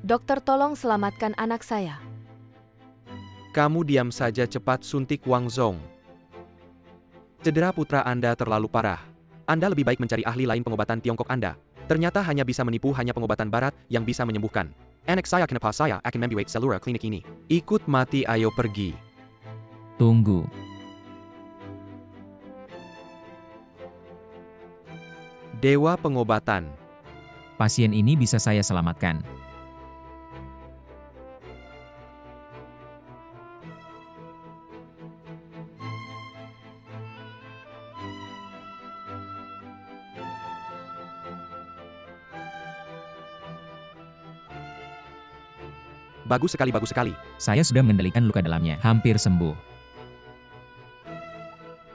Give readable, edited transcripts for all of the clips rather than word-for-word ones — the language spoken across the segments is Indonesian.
Dokter, tolong selamatkan anak saya. Kamu diam saja, cepat suntik Wang Zong. Cedera putra Anda terlalu parah. Anda lebih baik mencari ahli lain pengobatan Tiongkok Anda. Ternyata hanya bisa menipu, hanya pengobatan barat yang bisa menyembuhkan. Anak saya kenapa saya akan membiayai seluruh klinik ini? Ikut mati, ayo pergi. Tunggu. Dewa pengobatan. Pasien ini bisa saya selamatkan. Bagus sekali, bagus sekali. Saya sudah mengendalikan luka dalamnya. Hampir sembuh.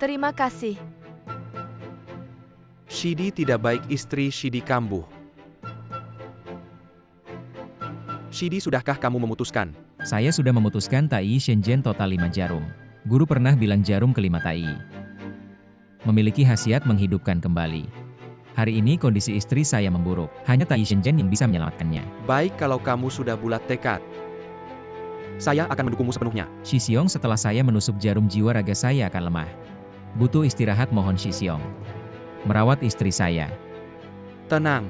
Terima kasih. Shidi tidak baik, istri Shidi kambuh. Shidi, sudahkah kamu memutuskan? Saya sudah memutuskan Tai Shenzhen total 5 jarum. Guru pernah bilang jarum kelima Tai memiliki khasiat menghidupkan kembali. Hari ini kondisi istri saya memburuk. Hanya Tai Shenzhen yang bisa menyelamatkannya. Baik, kalau kamu sudah bulat tekad. Saya akan mendukungmu sepenuhnya. Shi Xiong, setelah saya menusuk jarum jiwa raga saya akan lemah. Butuh istirahat, mohon Shi Xiong. Merawat istri saya. Tenang.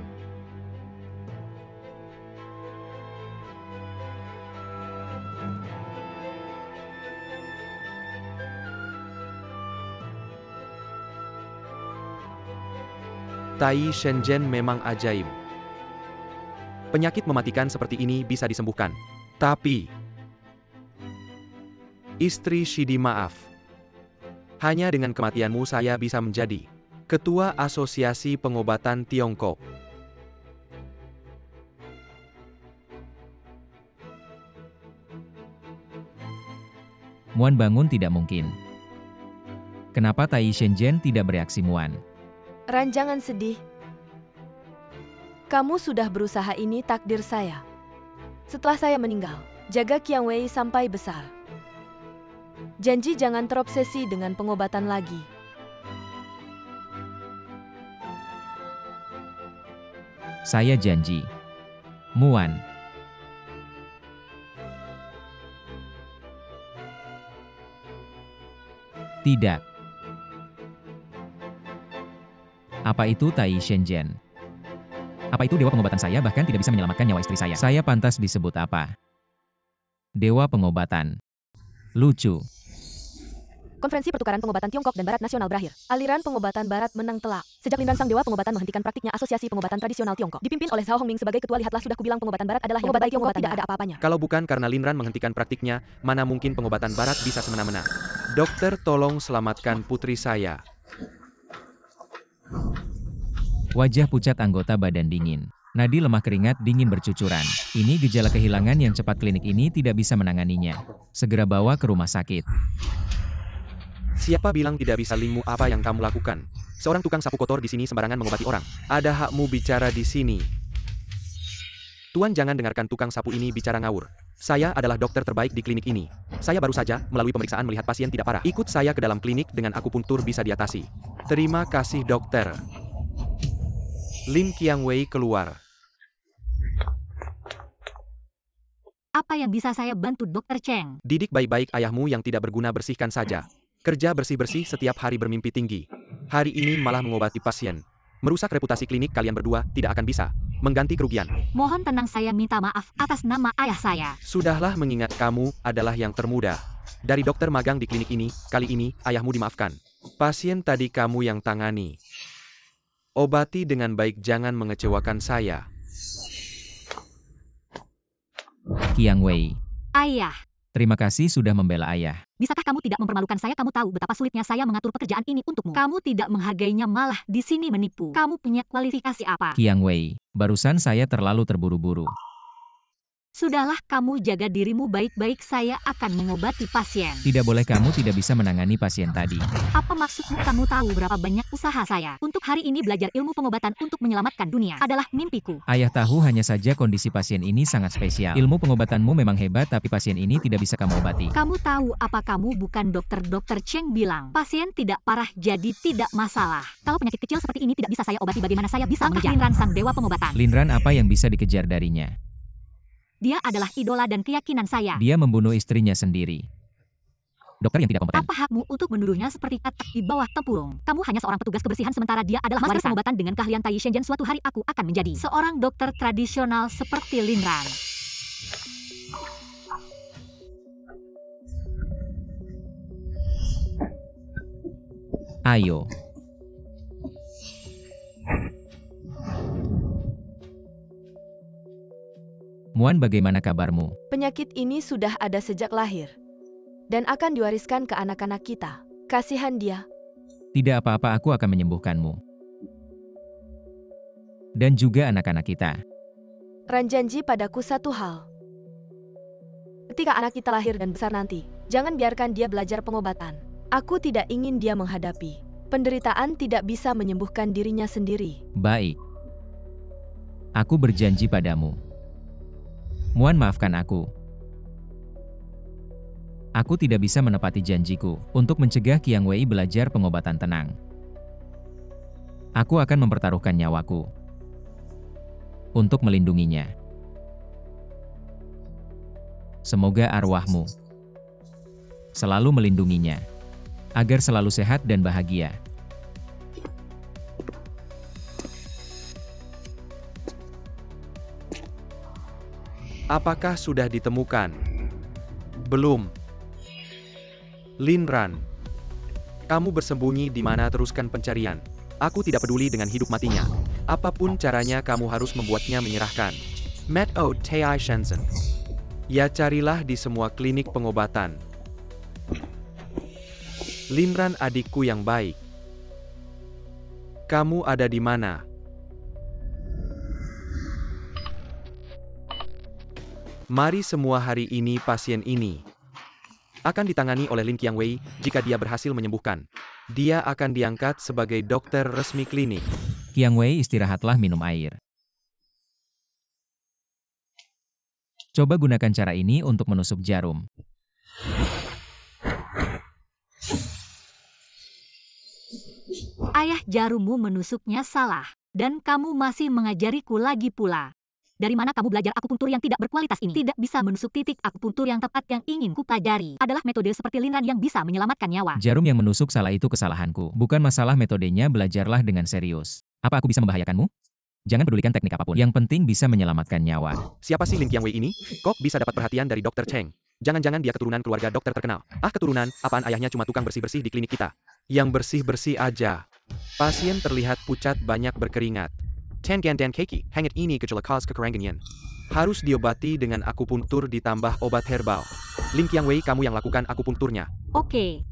Tai Shenzhen memang ajaib. Penyakit mematikan seperti ini bisa disembuhkan. Tapi istri Shidi, maaf. Hanya dengan kematianmu saya bisa menjadi Ketua Asosiasi Pengobatan Tiongkok. Muan bangun, tidak mungkin. Kenapa Tai Shenzhen tidak bereaksi, Muan? Ran, jangan sedih. Kamu sudah berusaha, ini takdir saya. Setelah saya meninggal, jaga Qiang Wei sampai besar. Janji jangan terobsesi dengan pengobatan lagi. Saya janji. Muan. Tidak. Apa itu Tai Shenzhen? Apa itu dewa pengobatan? Saya bahkan tidak bisa menyelamatkan nyawa istri saya. Saya pantas disebut apa? Dewa pengobatan. Lucu. Konferensi pertukaran pengobatan Tiongkok dan Barat Nasional berakhir. Aliran pengobatan Barat menang telak. Sejak Lin Ran sang dewa pengobatan menghentikan praktiknya Asosiasi Pengobatan Tradisional Tiongkok, dipimpin oleh Zhao Hongming sebagai ketua, lihatlah sudah kubilang pengobatan Barat adalah yang terbaik, Tiongkok tidak ada apa-apanya. Kalau bukan karena Lin Ran menghentikan praktiknya, mana mungkin pengobatan Barat bisa semena-mena. Dokter, tolong selamatkan putri saya. Wajah pucat anggota badan dingin. Nadi lemah, keringat dingin bercucuran. Ini gejala kehilangan yang cepat, klinik ini tidak bisa menanganinya. Segera bawa ke rumah sakit. Siapa bilang tidak bisa? Lingmu, apa yang kamu lakukan? Seorang tukang sapu kotor di sini sembarangan mengobati orang. Ada hakmu bicara di sini. Tuan, jangan dengarkan tukang sapu ini bicara ngawur. Saya adalah dokter terbaik di klinik ini. Saya baru saja melalui pemeriksaan melihat pasien tidak parah. Ikut saya ke dalam klinik, dengan akupuntur bisa diatasi. Terima kasih, dokter. Lim Qiang Wei keluar. Apa yang bisa saya bantu, Dokter Cheng? Didik baik-baik ayahmu yang tidak berguna, bersihkan saja. Kerja bersih-bersih setiap hari, bermimpi tinggi. Hari ini malah mengobati pasien. Merusak reputasi klinik kalian berdua, tidak akan bisa mengganti kerugian. Mohon tenang, saya minta maaf atas nama ayah saya. Sudahlah, mengingat kamu adalah yang termuda dari dokter magang di klinik ini, kali ini ayahmu dimaafkan. Pasien tadi kamu yang tangani. Obati dengan baik, jangan mengecewakan saya. Qiang Wei. Ayah. Terima kasih sudah membela ayah. Bisakah kamu tidak mempermalukan saya? Kamu tahu betapa sulitnya saya mengatur pekerjaan ini untukmu. Kamu tidak menghargainya, malah di sini menipu. Kamu punya kualifikasi apa? Qiang Wei, barusan saya terlalu terburu-buru. Sudahlah, kamu jaga dirimu baik-baik, saya akan mengobati pasien. Tidak boleh, kamu tidak bisa menangani pasien tadi. Apa maksudmu? Kamu tahu berapa banyak usaha saya untuk hari ini belajar ilmu pengobatan untuk menyelamatkan dunia adalah mimpiku. Ayah tahu, hanya saja kondisi pasien ini sangat spesial. Ilmu pengobatanmu memang hebat, tapi pasien ini tidak bisa kamu obati. Kamu tahu apa? Kamu bukan dokter. Dokter Cheng bilang pasien tidak parah, jadi tidak masalah. Kalau penyakit kecil seperti ini tidak bisa saya obati, bagaimana saya bisa mengejar Lin Ran sang dewa pengobatan? Lin Ran, apa yang bisa dikejar darinya? Dia adalah idola dan keyakinan saya. Dia membunuh istrinya sendiri. Dokter yang tidak kompeten. Apa hakmu untuk menuduhnya seperti katak di bawah tempurung? Kamu hanya seorang petugas kebersihan sementara dia adalah master pengobatan. Dengan keahlian Tai Shenzhen, suatu hari aku akan menjadi seorang dokter tradisional seperti Lin Ran. Ayo. Muan, bagaimana kabarmu? Penyakit ini sudah ada sejak lahir dan akan diwariskan ke anak-anak kita. Kasihan dia. Tidak apa-apa, aku akan menyembuhkanmu. Dan juga anak-anak kita. Ran janji padaku satu hal. Ketika anak kita lahir dan besar nanti, jangan biarkan dia belajar pengobatan. Aku tidak ingin dia menghadapi penderitaan, tidak bisa menyembuhkan dirinya sendiri. Baik. Aku berjanji padamu. Muan, maafkan aku. Aku tidak bisa menepati janjiku untuk mencegah Qiang Wei belajar pengobatan tenang. Aku akan mempertaruhkan nyawaku untuk melindunginya. Semoga arwahmu selalu melindunginya, agar selalu sehat dan bahagia. Apakah sudah ditemukan? Belum. Lin Ran, kamu bersembunyi di mana? Teruskan pencarian. Aku tidak peduli dengan hidup matinya. Apapun caranya, kamu harus membuatnya menyerahkan. Met O Tai Shenzhen. Ya, carilah di semua klinik pengobatan. Lin Ran, adikku yang baik. Kamu ada di mana? Mari semua, hari ini pasien ini akan ditangani oleh Lin Qiang Wei. Jika dia berhasil menyembuhkan, dia akan diangkat sebagai dokter resmi klinik. Qiang Wei, istirahatlah, minum air. Coba gunakan cara ini untuk menusuk jarum. Ayah, jarummu menusuknya salah. Dan kamu masih mengajariku lagi pula. Dari mana kamu belajar akupunktur yang tidak berkualitas ini? Tidak bisa menusuk titik akupunktur yang tepat. Yang ingin ku pelajari adalah metode seperti Lin Ran yang bisa menyelamatkan nyawa. Jarum yang menusuk salah itu kesalahanku. Bukan masalah metodenya, belajarlah dengan serius. Apa aku bisa membahayakanmu? Jangan pedulikan teknik apapun. Yang penting bisa menyelamatkan nyawa. Siapa sih Lin Qiang Wei ini? Kok bisa dapat perhatian dari Dr. Cheng? Jangan-jangan dia keturunan keluarga dokter terkenal. Ah, keturunan? Apaan, ayahnya cuma tukang bersih-bersih di klinik kita. Yang bersih-bersih aja. Pasien terlihat pucat, banyak berkeringat. Tengan dan keki, hangit ini gejala khas kekerangannya. Harus diobati dengan akupunktur ditambah obat herbal. Lin Qiang Wei, kamu yang lakukan akupunkturnya. Oke.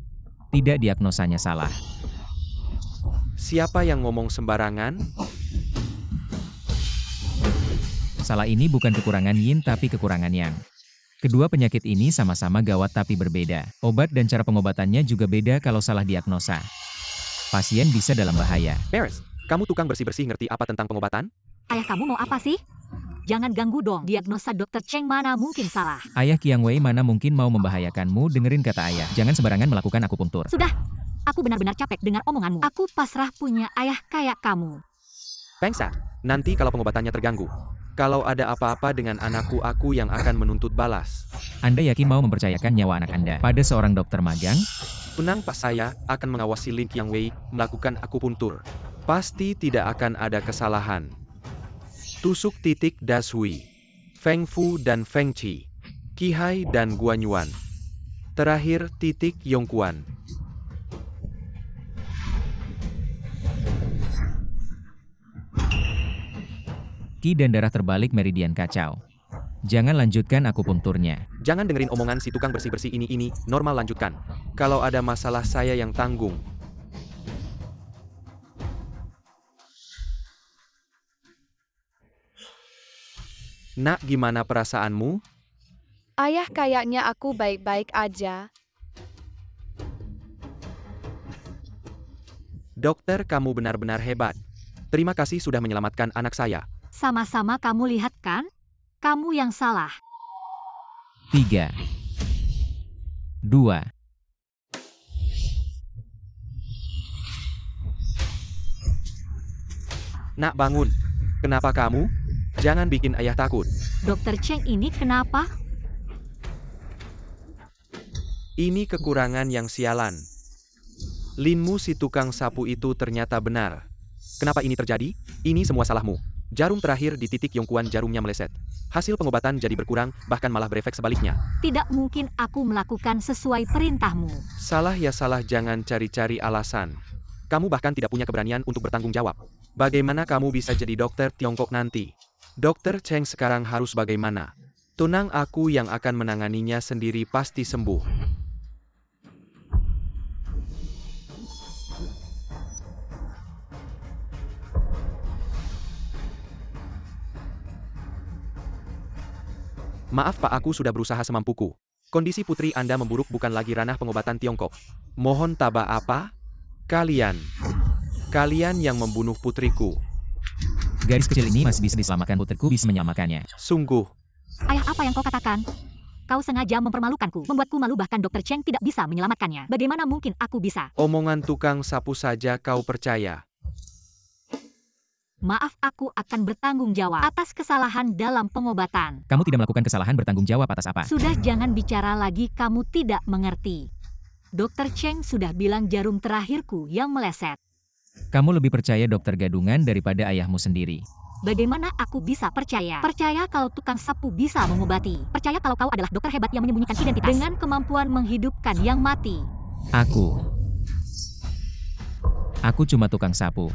Tidak, diagnosanya salah. Siapa yang ngomong sembarangan? Salah ini bukan kekurangan yin tapi kekurangan yang. Kedua penyakit ini sama-sama gawat tapi berbeda. Obat dan cara pengobatannya juga beda. Kalau salah diagnosa, pasien bisa dalam bahaya. Beres, kamu tukang bersih-bersih, ngerti apa tentang pengobatan? Ayah, kamu mau apa sih? Jangan ganggu dong. Diagnosa Dr. Cheng mana mungkin salah. Ayah Qiang Wei mana mungkin mau membahayakanmu, dengerin kata ayah. Jangan sembarangan melakukan akupunktur. Sudah. Aku benar-benar capek dengar omonganmu. Aku pasrah punya ayah kayak kamu. Pengsa, nanti kalau pengobatannya terganggu, kalau ada apa-apa dengan anakku, aku yang akan menuntut balas. Anda yakin mau mempercayakan nyawa anak Anda pada seorang dokter magang? Tenang Pak, saya akan mengawasi Lin Qiang Wei melakukan akupunktur. Pasti tidak akan ada kesalahan. Tusuk titik Dashui, Feng Fu dan Feng Qi, Qihai dan Guanyuan. Terakhir titik Yongquan. Qi dan darah terbalik, meridian kacau. Jangan lanjutkan akupunkturnya. Jangan dengerin omongan si tukang bersih-bersih ini, normal lanjutkan. Kalau ada masalah saya yang tanggung. Nak, gimana perasaanmu? Ayah, kayaknya aku baik-baik aja. Dokter, kamu benar-benar hebat. Terima kasih sudah menyelamatkan anak saya. Sama-sama, kamu lihat kan? Kamu yang salah. 3, 2, Nak, bangun. Kenapa kamu? Jangan bikin ayah takut. Dokter Cheng ini kenapa? Ini kekurangan yang sialan. Linmu si tukang sapu itu ternyata benar. Kenapa ini terjadi? Ini semua salahmu. Jarum terakhir di titik Yongkuan jarumnya meleset. Hasil pengobatan jadi berkurang, bahkan malah berefek sebaliknya. Tidak mungkin aku melakukan sesuai perintahmu. Salah ya salah, jangan cari-cari alasan. Kamu bahkan tidak punya keberanian untuk bertanggung jawab. Bagaimana kamu bisa jadi dokter Tiongkok nanti? Dokter Cheng sekarang harus bagaimana? Tunang aku yang akan menanganinya sendiri pasti sembuh. Maaf Pak, aku sudah berusaha semampuku. Kondisi putri Anda memburuk bukan lagi ranah pengobatan Tiongkok. Mohon tabah apa? Kalian yang membunuh putriku. Garis kecil ini masih bisa diselamatkan, putriku bisa menyelamatkannya. Sungguh. Ayah, apa yang kau katakan? Kau sengaja mempermalukanku, membuatku malu, bahkan Dokter Cheng tidak bisa menyelamatkannya. Bagaimana mungkin aku bisa? Omongan tukang sapu saja kau percaya. Maaf, aku akan bertanggung jawab atas kesalahan dalam pengobatan. Kamu tidak melakukan kesalahan, bertanggung jawab atas apa? Sudah, jangan bicara lagi, kamu tidak mengerti. Dokter Cheng sudah bilang jarum terakhirku yang meleset. Kamu lebih percaya dokter gadungan daripada ayahmu sendiri. Bagaimana aku bisa percaya? Percaya kalau tukang sapu bisa mengobati. Percaya kalau kau adalah dokter hebat yang menyembunyikan identitas dengan kemampuan menghidupkan yang mati. Aku cuma tukang sapu.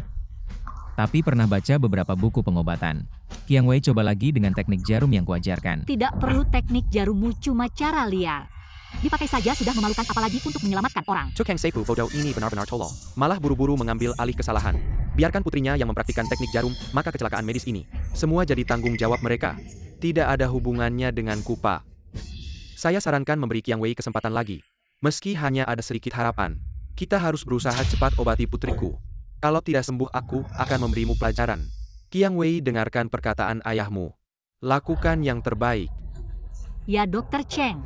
Tapi pernah baca beberapa buku pengobatan. Qiang Wei coba lagi dengan teknik jarum yang kuajarkan. Tidak perlu teknik jarummu, cuma cara liar. Dipakai saja sudah memalukan, apalagi untuk menyelamatkan orang. Tukang sapu bodoh ini benar-benar tolol. Malah buru-buru mengambil alih kesalahan. Biarkan putrinya yang mempraktikkan teknik jarum, maka kecelakaan medis ini semua jadi tanggung jawab mereka. Tidak ada hubungannya dengan Kupa. Saya sarankan memberi Qiang Wei kesempatan lagi. Meski hanya ada sedikit harapan. Kita harus berusaha cepat obati putriku. Kalau tidak sembuh, aku akan memberimu pelajaran. Qiang Wei, dengarkan perkataan ayahmu. Lakukan yang terbaik. Ya, Dokter Cheng.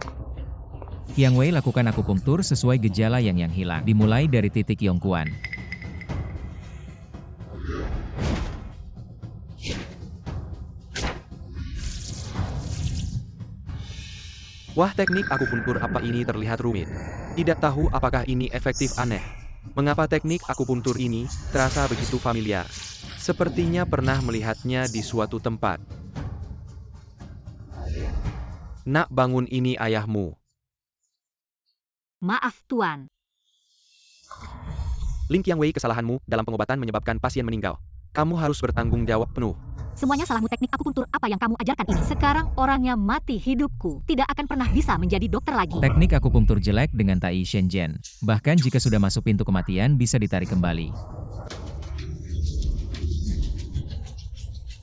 Qiang Wei lakukan akupunktur sesuai gejala yang hilang. Dimulai dari titik Yongkuan. Wah, teknik akupunktur apa ini terlihat rumit. Tidak tahu apakah ini efektif, aneh. Mengapa teknik akupunktur ini terasa begitu familiar? Sepertinya pernah melihatnya di suatu tempat. Nak, bangun, ini ayahmu. Maaf, Tuan. Ling Qiang Wei, kesalahanmu dalam pengobatan menyebabkan pasien meninggal. Kamu harus bertanggung jawab penuh. Semuanya salahmu, teknik akupunktur apa yang kamu ajarkan ini. Sekarang orangnya mati, hidupku tidak akan pernah bisa menjadi dokter lagi. Teknik akupunktur jelek dengan Tai Shenzhen. Bahkan jika sudah masuk pintu kematian bisa ditarik kembali.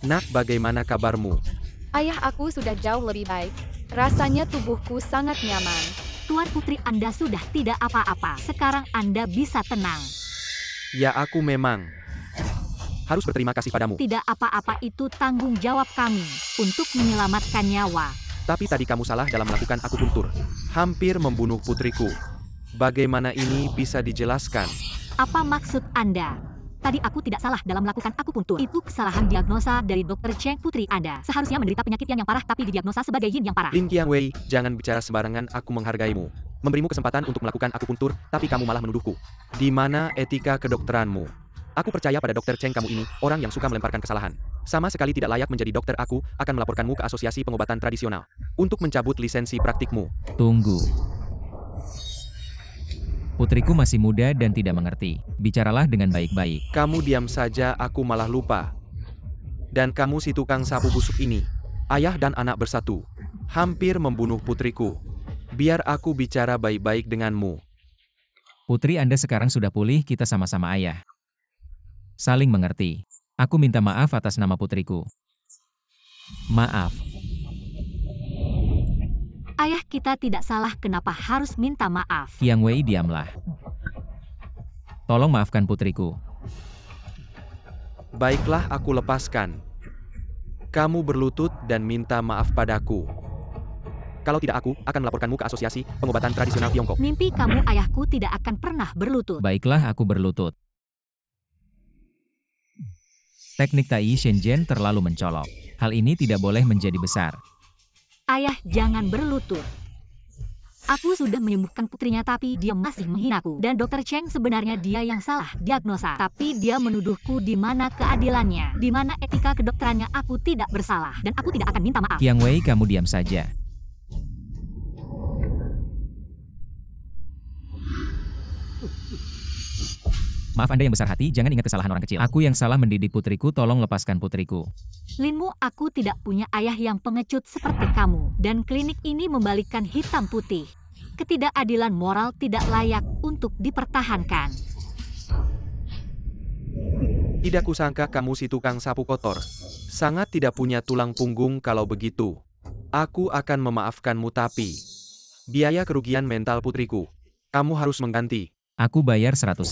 Nak, bagaimana kabarmu? Ayah, aku sudah jauh lebih baik. Rasanya tubuhku sangat nyaman. Tuan, putri Anda sudah tidak apa-apa. Sekarang Anda bisa tenang. Ya, aku memang harus berterima kasih padamu. Tidak apa-apa, itu tanggung jawab kami untuk menyelamatkan nyawa. Tapi tadi kamu salah dalam melakukan akupunktur. Hampir membunuh putriku. Bagaimana ini bisa dijelaskan? Apa maksud Anda? Tadi aku tidak salah dalam melakukan akupunktur. Itu kesalahan diagnosa dari Dokter Cheng, putri Anda. Seharusnya menderita penyakit yang parah tapi didiagnosa sebagai yin yang parah. Ling Qiang Wei, jangan bicara sembarangan, aku menghargaimu. Memberimu kesempatan untuk melakukan akupunktur, tapi kamu malah menuduhku. Di mana etika kedokteranmu? Aku percaya pada Dokter Cheng kamu ini, orang yang suka melemparkan kesalahan. Sama sekali tidak layak menjadi dokter. Aku akan melaporkanmu ke Asosiasi Pengobatan Tradisional untuk mencabut lisensi praktikmu. Tunggu. Putriku masih muda dan tidak mengerti. Bicaralah dengan baik-baik. Kamu diam saja, aku malah lupa. Dan kamu si tukang sapu busuk ini. Ayah dan anak bersatu. Hampir membunuh putriku. Biar aku bicara baik-baik denganmu. Putri Anda sekarang sudah pulih, kita sama-sama ayah. Saling mengerti. Aku minta maaf atas nama putriku. Maaf. Ayah, kita tidak salah, kenapa harus minta maaf? Qiang Wei, diamlah. Tolong maafkan putriku. Baiklah, aku lepaskan. Kamu berlutut dan minta maaf padaku. Kalau tidak, aku akan melaporkanmu ke Asosiasi Pengobatan Tradisional Tiongkok. Mimpi kamu, ayahku tidak akan pernah berlutut. Baiklah, aku berlutut. Teknik Tai Shenzhen terlalu mencolok. Hal ini tidak boleh menjadi besar. Ayah, jangan berlutut. Aku sudah menyembuhkan putrinya tapi dia masih menghinaku. Dan Dr. Cheng sebenarnya dia yang salah diagnosa. Tapi dia menuduhku di mana keadilannya. Di mana etika kedokterannya aku tidak bersalah. Dan aku tidak akan minta maaf. Qiang Wei, kamu diam saja. Maaf Anda yang besar hati, jangan ingat kesalahan orang kecil. Aku yang salah mendidik putriku, tolong lepaskan putriku. Linmu, aku tidak punya ayah yang pengecut seperti kamu. Dan klinik ini membalikkan hitam putih. Ketidakadilan moral tidak layak untuk dipertahankan. Tidak kusangka kamu si tukang sapu kotor. Sangat tidak punya tulang punggung kalau begitu. Aku akan memaafkanmu tapi biaya kerugian mental putriku, kamu harus mengganti. Aku bayar 100.000.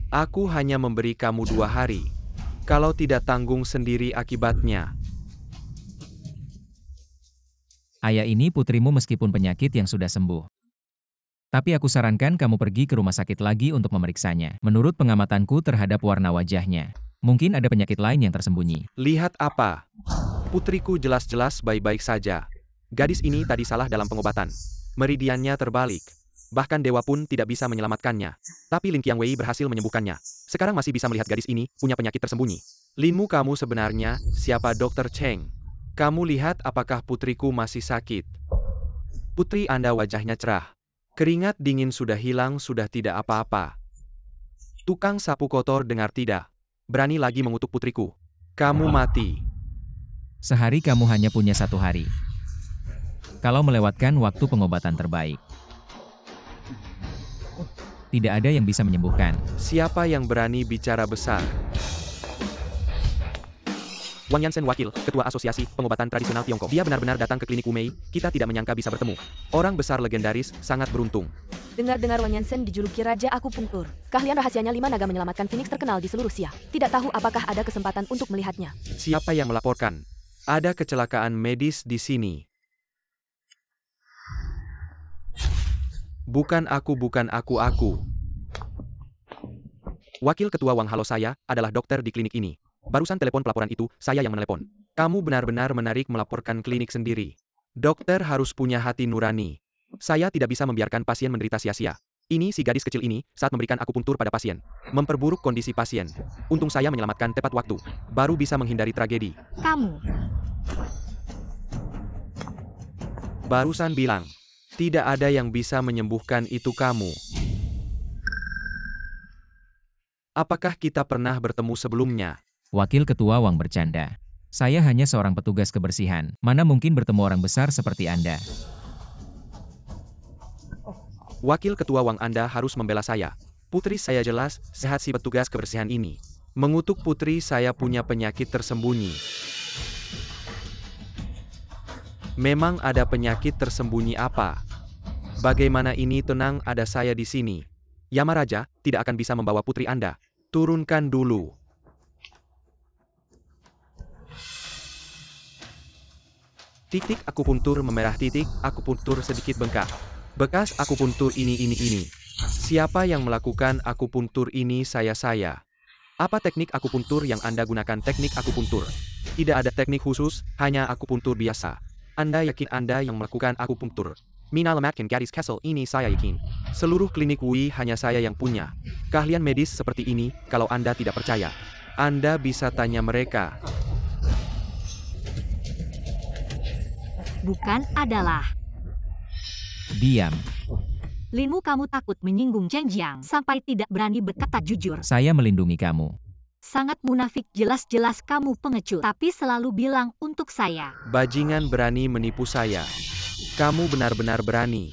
Aku hanya memberi kamu 2 hari. Kalau tidak tanggung sendiri akibatnya. Ayah, ini putrimu meskipun penyakit yang sudah sembuh. Tapi aku sarankan kamu pergi ke rumah sakit lagi untuk memeriksanya. Menurut pengamatanku terhadap warna wajahnya, mungkin ada penyakit lain yang tersembunyi. Lihat apa? Putriku jelas-jelas baik-baik saja. Gadis ini tadi salah dalam pengobatan. Meridiannya terbalik. Bahkan dewa pun tidak bisa menyelamatkannya. Tapi Lin Qiang Wei berhasil menyembuhkannya. Sekarang masih bisa melihat gadis ini punya penyakit tersembunyi. Linmu, kamu sebenarnya siapa, Dr. Cheng? Kamu lihat apakah putriku masih sakit? Putri Anda wajahnya cerah. Keringat dingin sudah hilang, sudah tidak apa-apa. Tukang sapu kotor, dengar tidak? Berani lagi mengutuk putriku. Kamu mati. Sehari kamu hanya punya 1 hari. Kalau melewatkan waktu pengobatan terbaik, tidak ada yang bisa menyembuhkan. Siapa yang berani bicara besar? Wang Yansen, wakil, ketua asosiasi pengobatan tradisional Tiongkok. Dia benar-benar datang ke klinik Wumei, kita tidak menyangka bisa bertemu. Orang besar legendaris, sangat beruntung. Dengar-dengar Wang Yansen dijuluki Raja Akupunktur. Keahlian rahasianya 5 naga menyelamatkan Phoenix terkenal di seluruh Xia. Tidak tahu apakah ada kesempatan untuk melihatnya. Siapa yang melaporkan? Ada kecelakaan medis di sini. Bukan aku. Wakil ketua Wang, halo, saya adalah dokter di klinik ini. Barusan telepon pelaporan itu, saya yang menelepon. Kamu benar-benar menarik melaporkan klinik sendiri. Dokter harus punya hati nurani. Saya tidak bisa membiarkan pasien menderita sia-sia. Ini si gadis kecil ini, saat memberikan akupunktur pada pasien, memperburuk kondisi pasien. Untung saya menyelamatkan tepat waktu, baru bisa menghindari tragedi. Kamu. Barusan bilang, tidak ada yang bisa menyembuhkan itu kamu. Apakah kita pernah bertemu sebelumnya? Wakil ketua Wang bercanda. Saya hanya seorang petugas kebersihan. Mana mungkin bertemu orang besar seperti Anda? Wakil ketua Wang, Anda harus membela saya. Putri saya jelas sehat, si petugas kebersihan ini mengutuk putri saya punya penyakit tersembunyi. Memang ada penyakit tersembunyi apa? Bagaimana ini? Tenang, ada saya di sini. Yamaraja tidak akan bisa membawa putri Anda. Turunkan dulu. Titik akupuntur memerah, titik akupuntur sedikit bengkak. Bekas akupuntur ini. Siapa yang melakukan akupuntur ini? Saya. Apa teknik akupuntur yang Anda gunakan? Teknik akupuntur. Tidak ada teknik khusus, hanya akupuntur biasa. Anda yakin Anda yang melakukan akupuntur? Minalamatkan gadis Castle ini, saya yakin. Seluruh klinik Wui hanya saya yang punya keahlian medis seperti ini. Kalau Anda tidak percaya, Anda bisa tanya mereka. Bukan adalah. Diam. Linmu, kamu takut menyinggung Cheng Jiang sampai tidak berani berkata jujur. Saya melindungi kamu. Sangat munafik, jelas-jelas kamu pengecut. Tapi selalu bilang untuk saya. Bajingan berani menipu saya. Kamu benar-benar berani.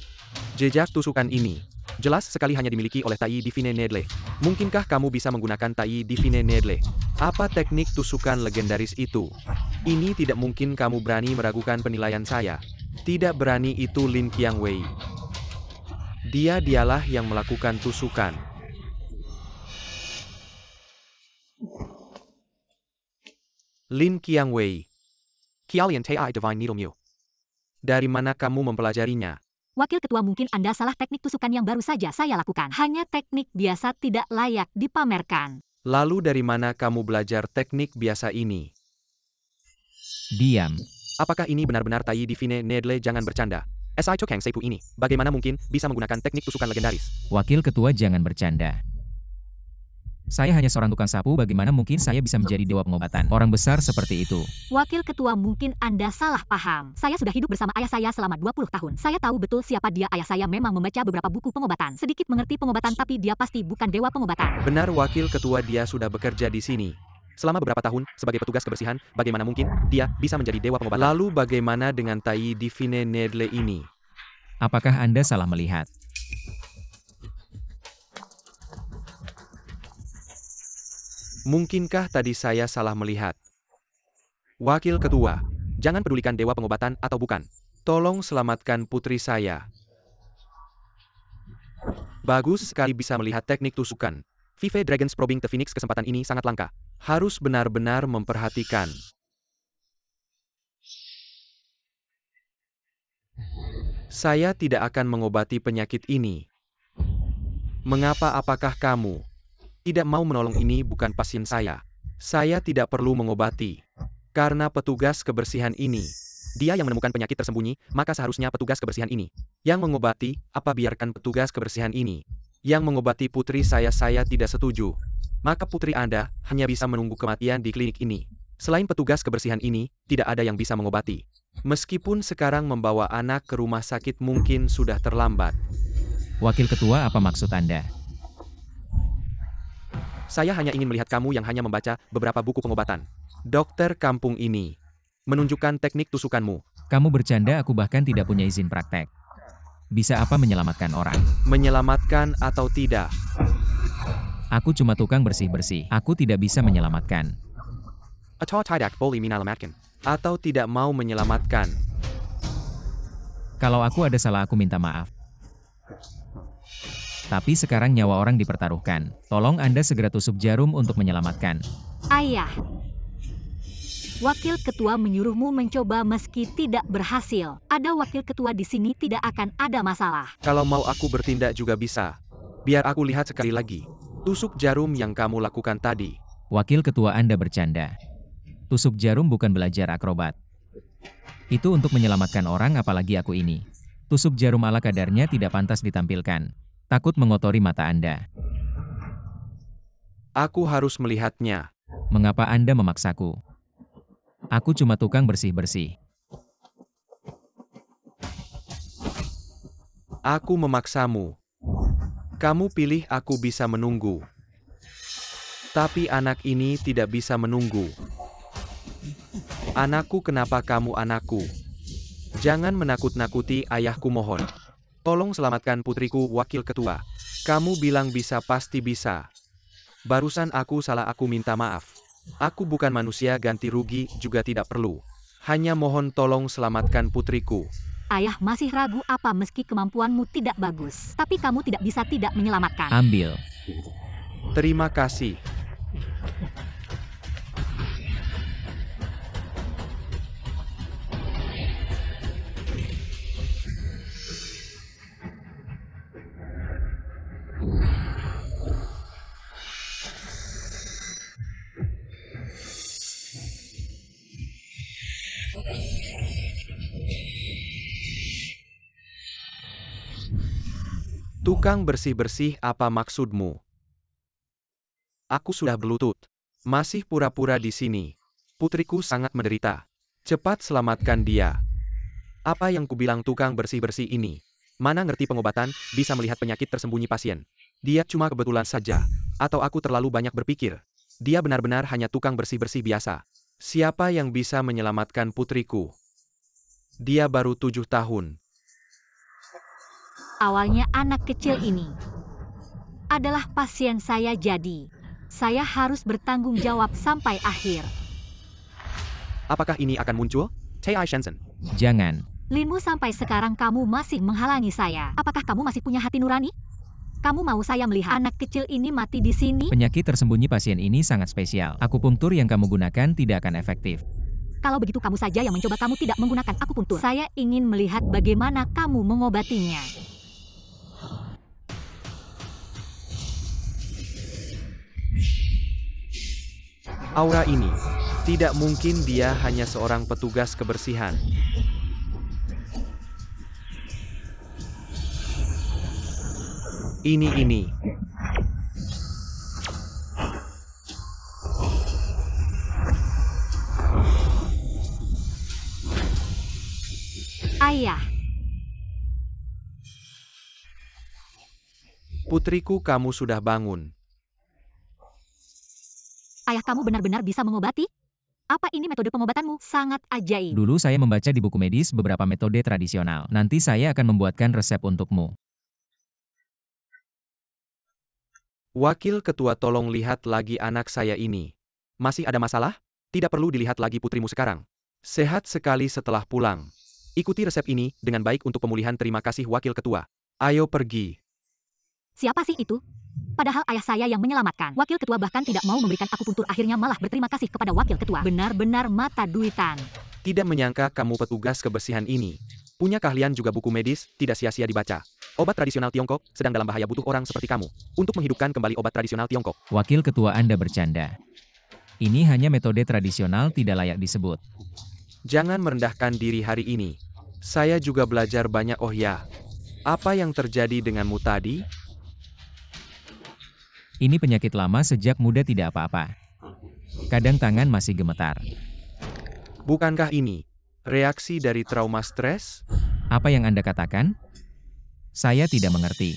Jejak tusukan ini jelas sekali hanya dimiliki oleh Tai Divine Needle. Mungkinkah kamu bisa menggunakan Tai Divine Needle? Apa teknik tusukan legendaris itu? Ini tidak mungkin. Kamu berani meragukan penilaian saya. Tidak berani itu Lin Qiang Wei. Dialah yang melakukan tusukan. Lin Qiang Wei. Keahlian Tai Divine Needle Mu. Dari mana kamu mempelajarinya? Wakil ketua, mungkin Anda salah, teknik tusukan yang baru saja saya lakukan. Hanya teknik biasa, tidak layak dipamerkan. Lalu dari mana kamu belajar teknik biasa ini? Diam. Apakah ini benar-benar Tai Divine Nedle? Jangan bercanda. SI Chok Hang Seipu ini, bagaimana mungkin bisa menggunakan teknik tusukan legendaris? Wakil ketua jangan bercanda. Saya hanya seorang tukang sapu, bagaimana mungkin saya bisa menjadi dewa pengobatan? Orang besar seperti itu. Wakil ketua, mungkin Anda salah paham. Saya sudah hidup bersama ayah saya selama 20 tahun. Saya tahu betul siapa dia. Ayah saya memang membaca beberapa buku pengobatan. Sedikit mengerti pengobatan, tapi dia pasti bukan dewa pengobatan. Benar wakil ketua, dia sudah bekerja di sini selama beberapa tahun sebagai petugas kebersihan. Bagaimana mungkin dia bisa menjadi dewa pengobatan? Lalu bagaimana dengan Tai Divine Nedle ini? Apakah Anda salah melihat? Mungkinkah tadi saya salah melihat? Wakil ketua, jangan pedulikan dewa pengobatan atau bukan. Tolong selamatkan putri saya. Bagus sekali bisa melihat teknik tusukan. Vive Dragons Probing the Phoenix, kesempatan ini sangat langka. Harus benar-benar memperhatikan. Saya tidak akan mengobati penyakit ini. Mengapa? Apakah kamu tidak mau menolong? Ini bukan pasien saya. Saya tidak perlu mengobati. Karena petugas kebersihan ini, dia yang menemukan penyakit tersembunyi, maka seharusnya petugas kebersihan ini yang mengobati. Apa biarkan petugas kebersihan ini yang mengobati putri saya? Saya tidak setuju. Maka putri Anda hanya bisa menunggu kematian di klinik ini. Selain petugas kebersihan ini, tidak ada yang bisa mengobati. Meskipun sekarang membawa anak ke rumah sakit mungkin sudah terlambat. Wakil ketua, apa maksud Anda? Saya hanya ingin melihat kamu yang hanya membaca beberapa buku pengobatan. Dokter kampung ini menunjukkan teknik tusukanmu. Kamu bercanda, aku bahkan tidak punya izin praktek. Bisa apa menyelamatkan orang? Menyelamatkan atau tidak? Aku cuma tukang bersih-bersih. Aku tidak bisa menyelamatkan. Atau tidak boleh menyelamatkan? Atau tidak mau menyelamatkan? Kalau aku ada salah, aku minta maaf. Tapi sekarang nyawa orang dipertaruhkan. Tolong Anda segera tusuk jarum untuk menyelamatkan. Ayah. Wakil ketua menyuruhmu mencoba meski tidak berhasil. Ada wakil ketua di sini, tidak akan ada masalah. Kalau mau aku bertindak juga bisa. Biar aku lihat sekali lagi. Tusuk jarum yang kamu lakukan tadi. Wakil ketua, Anda bercanda. Tusuk jarum bukan belajar akrobat. Itu untuk menyelamatkan orang, apalagi aku ini. Tusuk jarum ala kadarnya tidak pantas ditampilkan. Takut mengotori mata Anda. Aku harus melihatnya. Mengapa Anda memaksaku? Aku cuma tukang bersih-bersih. Aku memaksamu. Kamu pilih aku bisa menunggu. Tapi anak ini tidak bisa menunggu. Anakku, kenapa kamu anakku? Jangan menakut-nakuti ayahku, mohon. Tolong selamatkan putriku. Wakil ketua, kamu bilang bisa, pasti bisa. Barusan aku salah, aku minta maaf. Aku bukan manusia, ganti rugi juga tidak perlu. Hanya mohon tolong selamatkan putriku. Ayah masih ragu apa meski kemampuanmu tidak bagus. Tapi kamu tidak bisa tidak menyelamatkan. Ambil. Terima kasih. Tukang bersih-bersih, apa maksudmu? Aku sudah berlutut. Masih pura-pura di sini. Putriku sangat menderita. Cepat selamatkan dia. Apa yang kubilang, tukang bersih-bersih ini mana ngerti pengobatan, bisa melihat penyakit tersembunyi pasien. Dia cuma kebetulan saja. Atau aku terlalu banyak berpikir. Dia benar-benar hanya tukang bersih-bersih biasa. Siapa yang bisa menyelamatkan putriku? Dia baru 7 tahun. Awalnya anak kecil ini adalah pasien saya, jadi saya harus bertanggung jawab sampai akhir. Apakah ini akan muncul? Tai Shenzhen. Jangan. Linmu, sampai sekarang kamu masih menghalangi saya. Apakah kamu masih punya hati nurani? Kamu mau saya melihat anak kecil ini mati di sini? Penyakit tersembunyi pasien ini sangat spesial. Akupunktur yang kamu gunakan tidak akan efektif. Kalau begitu kamu saja yang mencoba, kamu tidak menggunakan akupunktur. Saya ingin melihat bagaimana kamu mengobatinya. Aura ini. Tidak mungkin dia hanya seorang petugas kebersihan. Ini. Ayah, Putriku, kamu sudah bangun. ayah kamu benar-benar bisa mengobati? Apa ini metode pengobatanmu? Sangat ajaib. Dulu saya membaca di buku medis beberapa metode tradisional. Nanti saya akan membuatkan resep untukmu. Wakil ketua, tolong lihat lagi anak saya ini. Masih ada masalah? Tidak perlu dilihat lagi putrimu sekarang. Sehat sekali setelah pulang. Ikuti resep ini dengan baik untuk pemulihan. Terima kasih wakil ketua. Ayo pergi. Siapa sih itu? Padahal ayah saya yang menyelamatkan. Wakil ketua bahkan tidak mau memberikan akupuntur, akhirnya malah berterima kasih kepada wakil ketua. Benar-benar mata duitan. Tidak menyangka kamu petugas kebersihan ini. Punya keahlian juga buku medis, tidak sia-sia dibaca. Obat tradisional Tiongkok sedang dalam bahaya, butuh orang seperti kamu untuk menghidupkan kembali obat tradisional Tiongkok. Wakil ketua Anda bercanda. Ini hanya metode tradisional, tidak layak disebut. Jangan merendahkan diri hari ini. Saya juga belajar banyak. Oh ya, apa yang terjadi denganmu tadi? Ini penyakit lama, sejak muda tidak apa-apa. Kadang tangan masih gemetar. Bukankah ini reaksi dari trauma stres? Apa yang Anda katakan? Saya tidak mengerti.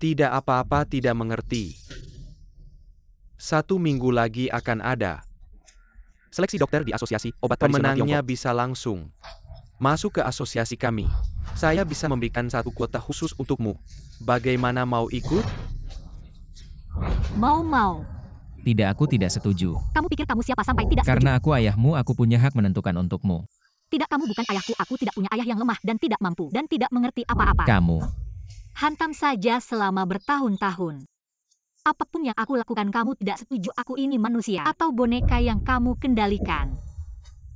Tidak apa-apa, tidak mengerti. 1 minggu lagi akan ada seleksi dokter di asosiasi obat tradisional Tiongkok. Pemenangnya bisa langsung masuk ke asosiasi kami. Saya bisa memberikan 1 kuota khusus untukmu. Bagaimana, mau ikut? Mau. Tidak, aku tidak setuju. Kamu pikir kamu siapa sampai tidak setuju? Karena aku ayahmu, aku punya hak menentukan untukmu. Tidak, kamu bukan ayahku. Aku tidak punya ayah yang lemah dan tidak mampu dan tidak mengerti apa-apa. Kamu. Hantam saja selama bertahun-tahun. Apapun yang aku lakukan, kamu tidak setuju. Aku ini manusia atau boneka yang kamu kendalikan.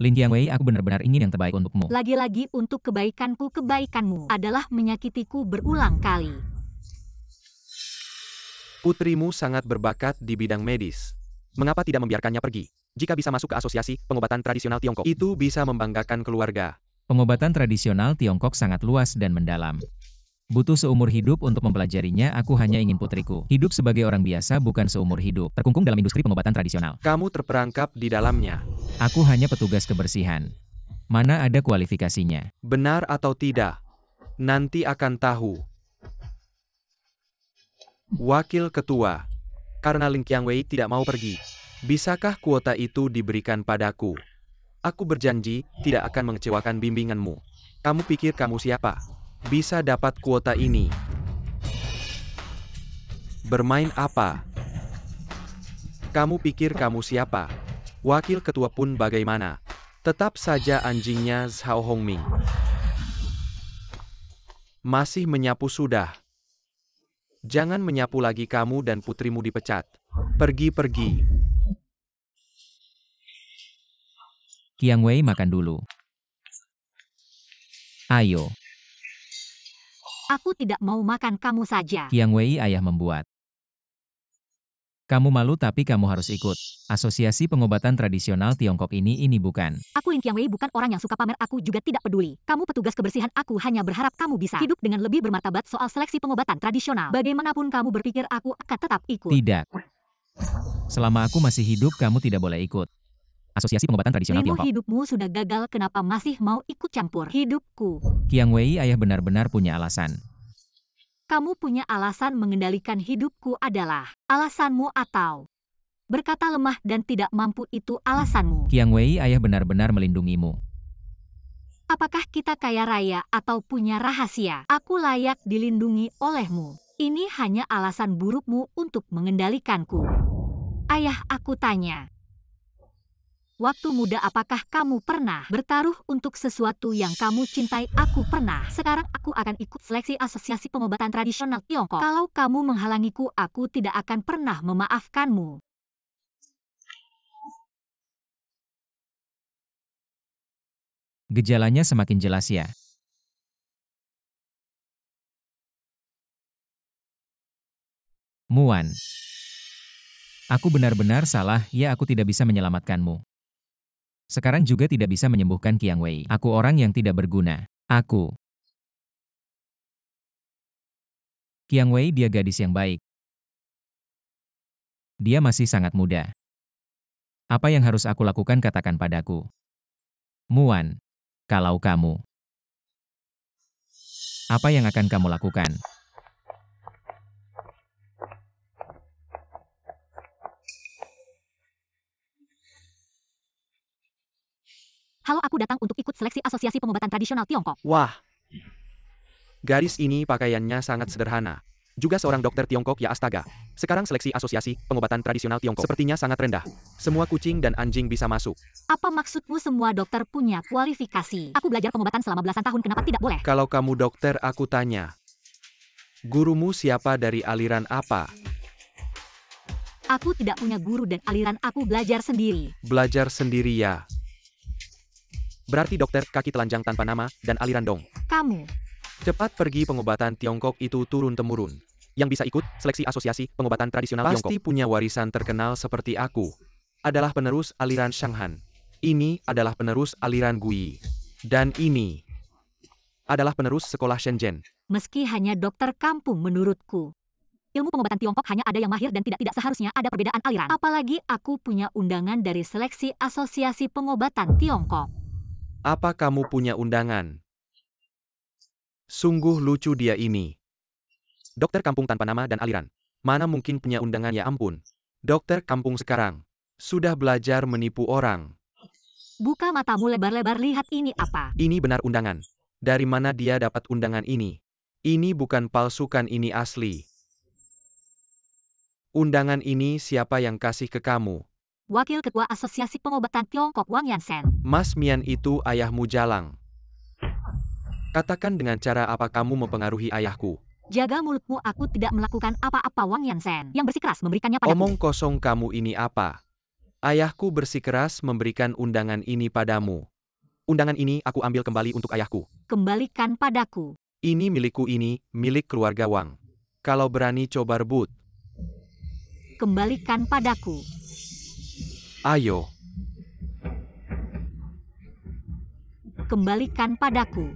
Lin Qiangwei, aku benar-benar ingin yang terbaik untukmu. Lagi-lagi untuk kebaikanku. Kebaikanmu adalah menyakitiku berulang kali. Putrimu sangat berbakat di bidang medis. Mengapa tidak membiarkannya pergi? Jika bisa masuk ke asosiasi pengobatan tradisional Tiongkok, itu bisa membanggakan keluarga. Pengobatan tradisional Tiongkok sangat luas dan mendalam. Butuh seumur hidup untuk mempelajarinya. Aku hanya ingin putriku hidup sebagai orang biasa, bukan seumur hidup terkungkung dalam industri pengobatan tradisional. Kamu terperangkap di dalamnya. Aku hanya petugas kebersihan. Mana ada kualifikasinya? Benar atau tidak? Nanti akan tahu. Wakil ketua, karena Lin Qiangwei tidak mau pergi, bisakah kuota itu diberikan padaku? Aku berjanji tidak akan mengecewakan bimbinganmu. Kamu pikir kamu siapa? Bisa dapat kuota ini. Bermain apa? Kamu pikir kamu siapa? Wakil ketua pun bagaimana? Tetap saja anjingnya Zhao Hongming. Masih menyapu sudah. Jangan menyapu lagi, kamu dan putrimu dipecat. Pergi. Qiangwei, makan dulu. Ayo. Aku tidak mau makan, kamu saja. Qiangwei, ayah membuat. Kamu malu tapi kamu harus ikut. Asosiasi pengobatan tradisional Tiongkok ini bukan. Aku Lin Qiangwei bukan orang yang suka pamer, aku juga tidak peduli. Kamu petugas kebersihan, aku hanya berharap kamu bisa hidup dengan lebih bermartabat soal seleksi pengobatan tradisional. Bagaimanapun kamu berpikir, aku akan tetap ikut. Tidak. Selama aku masih hidup, kamu tidak boleh ikut. Asosiasi pengobatan tradisional Tiongkok. Hidupmu sudah gagal, kenapa masih mau ikut campur hidupku? Qiangwei, ayah benar-benar punya alasan. Kamu punya alasan mengendalikan hidupku adalah alasanmu, atau berkata lemah dan tidak mampu itu alasanmu? Qiangwei, ayah benar-benar melindungimu. Apakah kita kaya raya atau punya rahasia? Aku layak dilindungi olehmu. Ini hanya alasan burukmu untuk mengendalikanku. Ayah, aku tanya. Waktu muda, apakah kamu pernah bertaruh untuk sesuatu yang kamu cintai? Aku pernah. Sekarang aku akan ikut seleksi asosiasi pengobatan tradisional Tiongkok. Kalau kamu menghalangiku, aku tidak akan pernah memaafkanmu. Gejalanya semakin jelas ya. Muan. Aku benar-benar salah, ya aku tidak bisa menyelamatkanmu. Sekarang juga tidak bisa menyembuhkan Qiang Wei. Aku orang yang tidak berguna. Aku. Qiang Wei dia gadis yang baik. Dia masih sangat muda. Apa yang harus aku lakukan katakan padaku. Muan, kalau kamu. Apa yang akan kamu lakukan? Halo, aku datang untuk ikut seleksi Asosiasi Pengobatan Tradisional Tiongkok. Wah, gadis ini pakaiannya sangat sederhana. Juga seorang dokter Tiongkok ya astaga. Sekarang seleksi asosiasi pengobatan tradisional Tiongkok sepertinya sangat rendah. Semua kucing dan anjing bisa masuk. Apa maksudmu semua dokter punya kualifikasi? Aku belajar pengobatan selama belasan tahun, kenapa tidak boleh? Kalau kamu dokter, aku tanya. Gurumu siapa dari aliran apa? Aku tidak punya guru dan aliran, aku belajar sendiri. Belajar sendiri ya. Berarti dokter kaki telanjang tanpa nama dan aliran dong. Kamu. Cepat pergi, pengobatan Tiongkok itu turun-temurun. Yang bisa ikut seleksi asosiasi pengobatan tradisional Tiongkok pasti punya warisan terkenal seperti aku. Adalah penerus aliran Shanghan. Ini adalah penerus aliran Gui. Dan ini adalah penerus sekolah Shenzhen. Meski hanya dokter kampung menurutku. Ilmu pengobatan Tiongkok hanya ada yang mahir dan tidak seharusnya ada perbedaan aliran. Apalagi aku punya undangan dari seleksi Asosiasi Pengobatan Tiongkok. Apa kamu punya undangan? Sungguh lucu dia ini. Dokter kampung tanpa nama dan aliran. Mana mungkin punya undangan, ya ampun. Dokter kampung sekarang sudah belajar menipu orang. Buka matamu lebar-lebar, lihat ini apa. Ini benar undangan. Dari mana dia dapat undangan ini? Ini bukan palsu kan, ini asli. Undangan ini siapa yang kasih ke kamu? Wakil Ketua Asosiasi Pengobatan Tiongkok Wang Yansen. Mas Mian itu ayahmu Jalang. Katakan dengan cara apa kamu mempengaruhi ayahku? Jaga mulutmu, aku tidak melakukan apa-apa. Wang Yansen yang bersikeras memberikannya padaku. Omong kosong kamu ini apa? Ayahku bersikeras memberikan undangan ini padamu. Undangan ini aku ambil kembali untuk ayahku. Kembalikan padaku. Ini milikku, ini milik keluarga Wang. Kalau berani coba rebut. Kembalikan padaku. Ayo. Kembalikan padaku.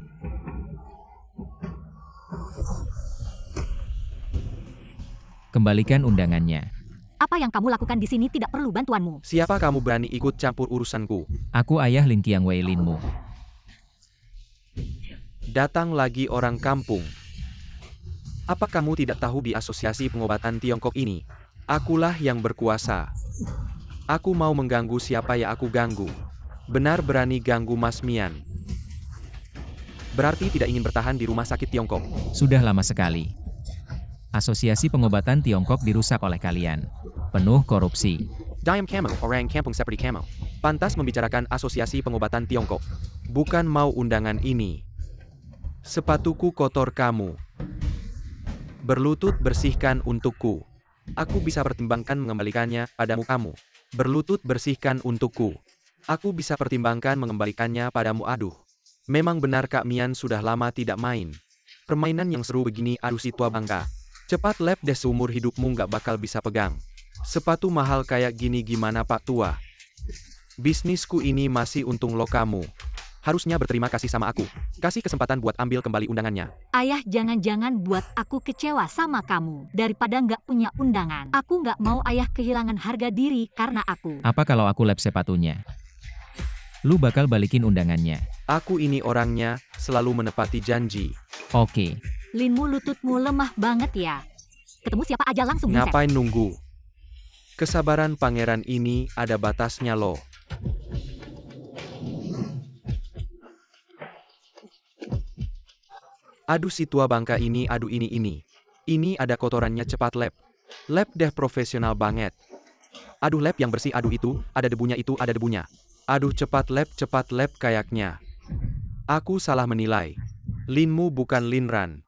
Kembalikan undangannya. Apa yang kamu lakukan di sini tidak perlu bantuanmu. Siapa kamu berani ikut campur urusanku? Aku ayah Lin Qiang Wei Linmu. Datang lagi orang kampung. Apa kamu tidak tahu di asosiasi pengobatan Tiongkok ini? Akulah yang berkuasa. Aku mau mengganggu siapa ya aku ganggu. Benar berani ganggu Mas Mian. Berarti tidak ingin bertahan di rumah sakit Tiongkok. Sudah lama sekali. Asosiasi pengobatan Tiongkok dirusak oleh kalian. Penuh korupsi. Diam kamu, orang kampung seperti kamu. Pantas membicarakan asosiasi pengobatan Tiongkok. Bukan mau undangan ini. Sepatuku kotor kamu. Berlutut bersihkan untukku. Aku bisa pertimbangkan mengembalikannya padamu kamu. Berlutut bersihkan untukku. Aku bisa pertimbangkan mengembalikannya padamu. Aduh. Memang benar Kak Mian sudah lama tidak main. Permainan yang seru begini, aduh si tua bangka. Cepat lap deh, seumur hidupmu nggak bakal bisa pegang. Sepatu mahal kayak gini gimana Pak Tua? Bisnisku ini masih untung lo kamu. Harusnya berterima kasih sama aku. Kasih kesempatan buat ambil kembali undangannya. Ayah, jangan-jangan buat aku kecewa sama kamu. Daripada nggak punya undangan. Aku nggak mau ayah kehilangan harga diri karena aku. Apa kalau aku lap sepatunya? Lu bakal balikin undangannya. Aku ini orangnya selalu menepati janji. Oke. Linmu, lututmu lemah banget ya. Ketemu siapa aja langsung buset. Ngapain nunggu? Kesabaran pangeran ini ada batasnya loh. Aduh si tua bangka ini, aduh ini. Ini ada kotorannya, cepat lap. Lap deh, profesional banget. Aduh lap yang bersih, aduh itu, ada debunya itu, ada debunya. Aduh cepat lap kayaknya. Aku salah menilai. Linmu bukan Linran.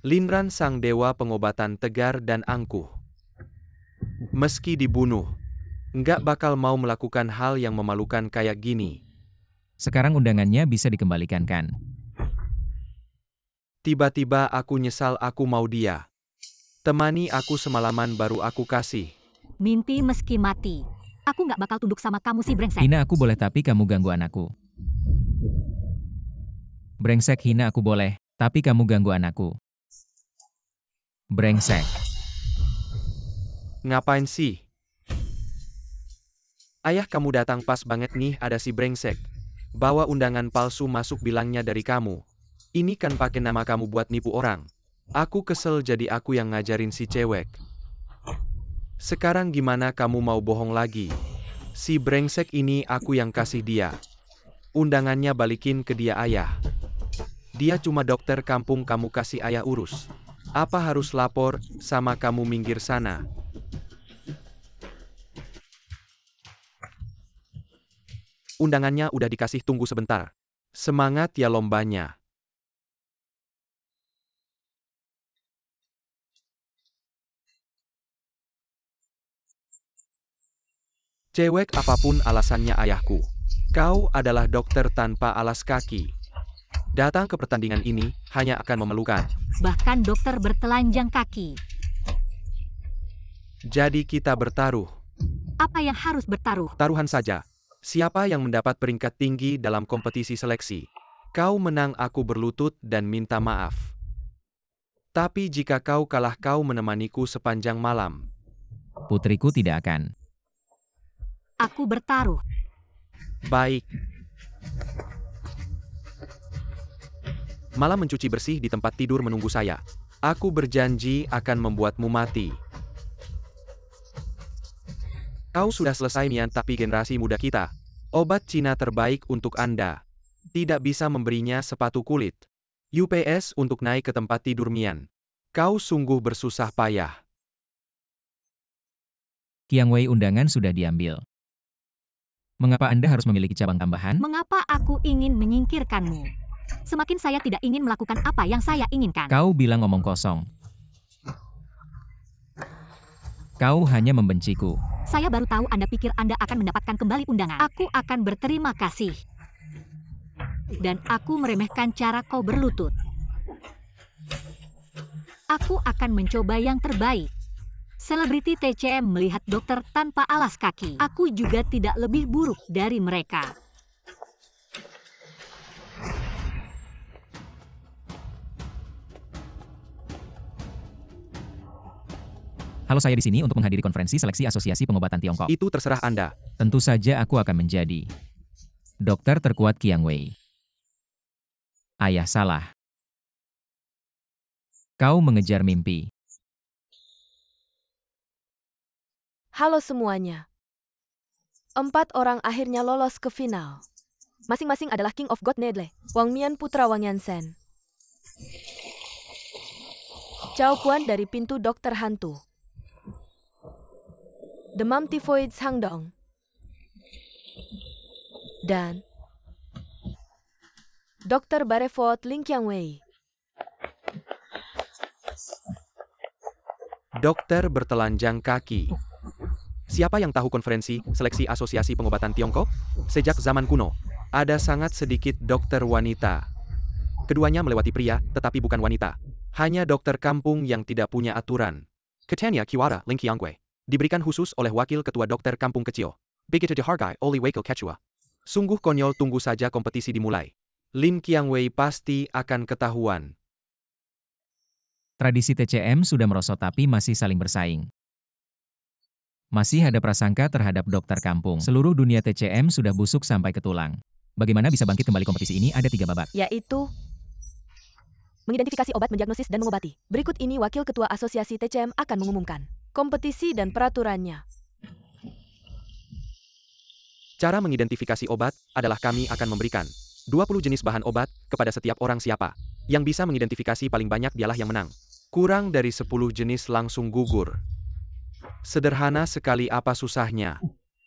Linran sang dewa pengobatan tegar dan angkuh. Meski dibunuh, nggak bakal mau melakukan hal yang memalukan kayak gini. Sekarang undangannya bisa dikembalikan kan? Tiba-tiba aku nyesal, aku mau dia. Temani aku semalaman baru aku kasih. Mimpi meski mati. Aku nggak bakal tunduk sama kamu si brengsek. Hina aku boleh tapi kamu ganggu anakku. Brengsek hina aku boleh, tapi kamu ganggu anakku. Brengsek. Ngapain sih? Ayah kamu datang pas banget nih, ada si brengsek. Bawa undangan palsu masuk bilangnya dari kamu. Ini kan pakai nama kamu buat nipu orang. Aku kesel jadi aku yang ngajarin si cewek. Sekarang gimana kamu mau bohong lagi? Si brengsek ini aku yang kasih dia. Undangannya balikin ke dia ayah. Dia cuma dokter kampung kamu kasih ayah urus. Apa harus lapor sama kamu minggir sana? Undangannya udah dikasih, tunggu sebentar. Semangat ya lombanya. Cewek apapun alasannya ayahku. Kau adalah dokter tanpa alas kaki. Datang ke pertandingan ini hanya akan memalukan. Bahkan dokter bertelanjang kaki. Jadi kita bertaruh. Apa yang harus bertaruh? Taruhan saja. Siapa yang mendapat peringkat tinggi dalam kompetisi seleksi? Kau menang, aku berlutut dan minta maaf. Tapi jika kau kalah, kau menemaniku sepanjang malam. Putriku tidak akan. Aku bertaruh. Baik. Malam mencuci bersih di tempat tidur menunggu saya. Aku berjanji akan membuatmu mati. Kau sudah selesai Mian, tapi generasi muda kita. Obat Cina terbaik untuk Anda. Tidak bisa memberinya sepatu kulit. UPS untuk naik ke tempat tidur Mian. Kau sungguh bersusah payah. Qiang Wei, undangan sudah diambil. Mengapa Anda harus memiliki cabang tambahan? Mengapa aku ingin menyingkirkanmu? Semakin saya tidak ingin melakukan apa yang saya inginkan. Kau bilang omong kosong. Kau hanya membenciku. Saya baru tahu Anda pikir Anda akan mendapatkan kembali undangan. Aku akan berterima kasih. Dan aku meremehkan cara kau berlutut. Aku akan mencoba yang terbaik. Selebriti TCM melihat dokter tanpa alas kaki. Aku juga tidak lebih buruk dari mereka. Halo, saya di sini untuk menghadiri konferensi seleksi Asosiasi Pengobatan Tiongkok. Itu terserah Anda. Tentu saja aku akan menjadi dokter terkuat Qiang Wei. Ayah salah. Kau mengejar mimpi. Halo semuanya. 4 orang akhirnya lolos ke final. Masing-masing adalah King of God Nedle, Wang Mian putra Wang Yansen. Cao Kuan dari pintu dokter hantu. Demam tifoid Hangdong. Dan Dr. Barefort Ling Qiang Wei. Dokter bertelanjang kaki. Siapa yang tahu konferensi seleksi Asosiasi Pengobatan Tiongkok? Sejak zaman kuno, ada sangat sedikit dokter wanita. Keduanya melewati pria, tetapi bukan wanita. Hanya dokter kampung yang tidak punya aturan. Katanya Kiwara Ling Qiang Wei diberikan khusus oleh wakil ketua dokter kampung kecil. Begitu dihargai oleh wakil ketua. Sungguh konyol, tunggu saja kompetisi dimulai. Lin Qiang Wei pasti akan ketahuan. Tradisi TCM sudah merosot tapi masih saling bersaing. Masih ada prasangka terhadap dokter kampung. Seluruh dunia TCM sudah busuk sampai ke tulang. Bagaimana bisa bangkit kembali kompetisi ini? Ada 3 babak. Yaitu mengidentifikasi obat, mendiagnosis, dan mengobati. Berikut ini wakil ketua asosiasi TCM akan mengumumkan kompetisi dan peraturannya. Cara mengidentifikasi obat adalah kami akan memberikan 20 jenis bahan obat kepada setiap orang. Siapa yang bisa mengidentifikasi paling banyak dialah yang menang. Kurang dari 10 jenis langsung gugur. Sederhana sekali, apa susahnya?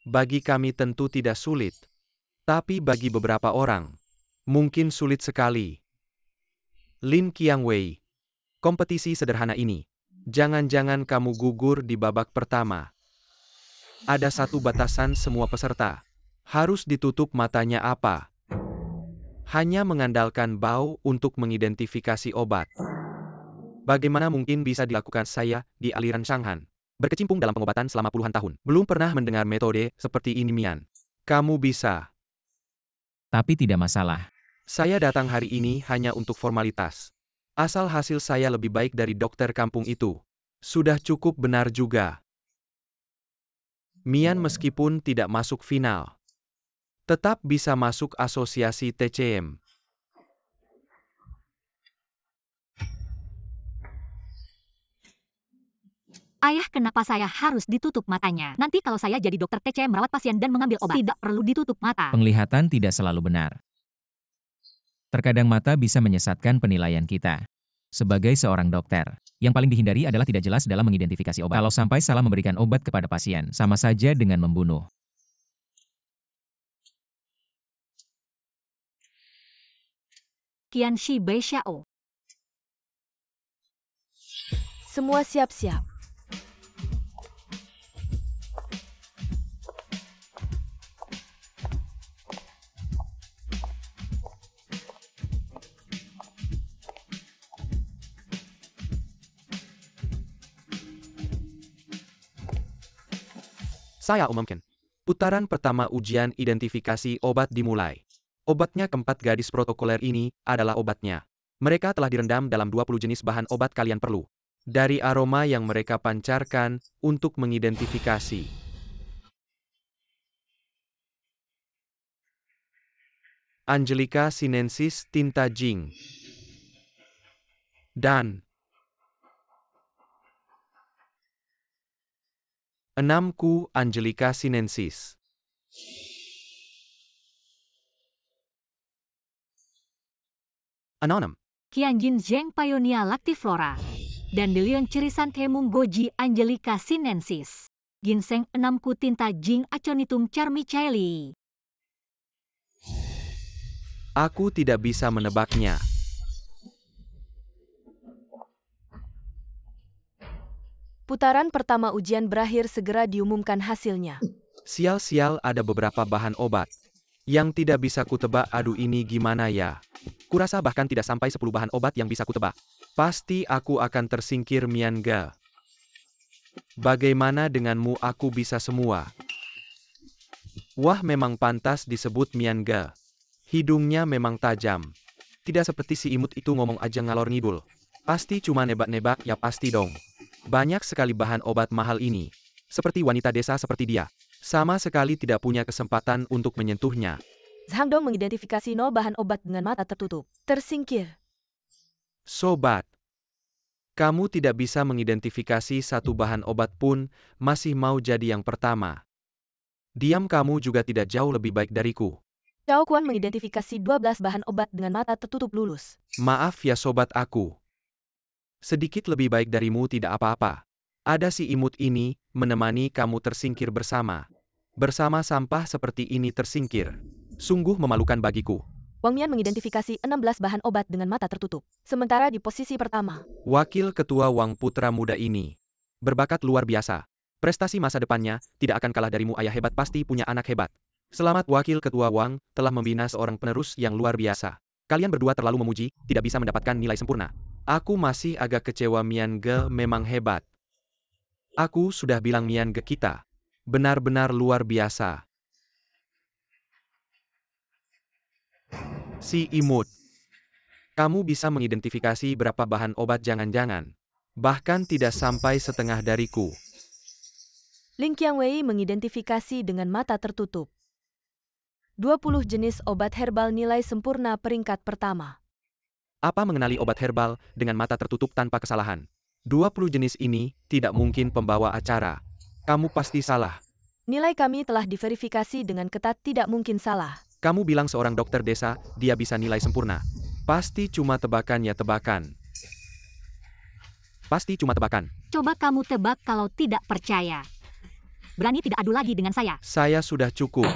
Bagi kami tentu tidak sulit. Tapi bagi beberapa orang, mungkin sulit sekali. Lin Qiang Wei, kompetisi sederhana ini. Jangan-jangan kamu gugur di babak pertama. Ada satu batasan, semua peserta harus ditutup matanya. Apa? Hanya mengandalkan bau untuk mengidentifikasi obat. Bagaimana mungkin bisa dilakukan saya di aliran Shanghan? berkecimpung dalam pengobatan selama puluhan tahun. Belum pernah mendengar metode seperti ini, Mian. Kamu bisa. Tapi tidak masalah. Saya datang hari ini hanya untuk formalitas. Asal hasil saya lebih baik dari dokter kampung itu. Sudah cukup benar juga. Mian meskipun tidak masuk final, tetap bisa masuk asosiasi TCM. Ayah, kenapa saya harus ditutup matanya? Nanti kalau saya jadi dokter TCM merawat pasien dan mengambil obat, tidak perlu ditutup mata. Penglihatan tidak selalu benar. Terkadang mata bisa menyesatkan penilaian kita. Sebagai seorang dokter, yang paling dihindari adalah tidak jelas dalam mengidentifikasi obat. Kalau sampai salah memberikan obat kepada pasien, sama saja dengan membunuh. Qianxi Beixiao. Semua siap-siap. Saya umumkan. Putaran pertama ujian identifikasi obat dimulai. Obatnya keempat gadis protokoler ini adalah obatnya. Mereka telah direndam dalam 20 jenis bahan obat kalian perlu. Dari aroma yang mereka pancarkan untuk mengidentifikasi. Angelica sinensis tinta jing. Dan 6 Angelica sinensis. Anonim. Qianjin Zheng Pionia Lactiflora. Dandelion Cerisan Hemum Goji Angelica sinensis. Ginseng 6 tinta Jing Aconitum Charmicaeli. Aku tidak bisa menebaknya. Putaran pertama ujian berakhir, segera diumumkan hasilnya. Sial-sial, ada beberapa bahan obat yang tidak bisa kutebak. Aduh, ini gimana ya? Kurasa bahkan tidak sampai 10 bahan obat yang bisa kutebak. Pasti aku akan tersingkir, Mian Ge. Bagaimana denganmu? Aku bisa semua. Wah, memang pantas disebut Mian Ge. Hidungnya memang tajam. Tidak seperti si imut itu ngomong aja ngalor ngidul. Pasti cuma nebak-nebak, ya pasti dong. Banyak sekali bahan obat mahal ini. Seperti wanita desa seperti dia. Sama sekali tidak punya kesempatan untuk menyentuhnya. Zhang Dong mengidentifikasi 0 bahan obat dengan mata tertutup. Tersingkir. Sobat, kamu tidak bisa mengidentifikasi 1 bahan obat pun, masih mau jadi yang pertama. Diam, kamu juga tidak jauh lebih baik dariku. Zhao Kuan mengidentifikasi 12 bahan obat dengan mata tertutup lulus. Maaf ya sobat aku. Sedikit lebih baik darimu tidak apa-apa. Ada si imut ini, menemani kamu tersingkir bersama. Bersama sampah seperti ini tersingkir. Sungguh memalukan bagiku. Wang Mian mengidentifikasi 16 bahan obat dengan mata tertutup. Sementara di posisi pertama, Wakil Ketua Wang putra muda ini berbakat luar biasa. Prestasi masa depannya tidak akan kalah darimu. Ayah hebat pasti punya anak hebat. Selamat Wakil Ketua Wang, telah membina seorang penerus yang luar biasa. Kalian berdua terlalu memuji, tidak bisa mendapatkan nilai sempurna. Aku masih agak kecewa. Mian Ge memang hebat. Aku sudah bilang Mian Ge kita benar-benar luar biasa. Si imut. Kamu bisa mengidentifikasi berapa bahan obat? Jangan-jangan bahkan tidak sampai setengah dariku. Ling Qiangwei mengidentifikasi dengan mata tertutup 20 jenis obat herbal nilai sempurna peringkat pertama. Apa mengenali obat herbal dengan mata tertutup tanpa kesalahan? 20 jenis ini tidak mungkin pembawa acara. Kamu pasti salah. Nilai kami telah diverifikasi dengan ketat, tidak mungkin salah. Kamu bilang seorang dokter desa, dia bisa nilai sempurna. Pasti cuma tebakan ya, tebakan. Pasti cuma tebakan. Coba kamu tebak kalau tidak percaya. Berani tidak adu lagi dengan saya? Saya sudah cukup.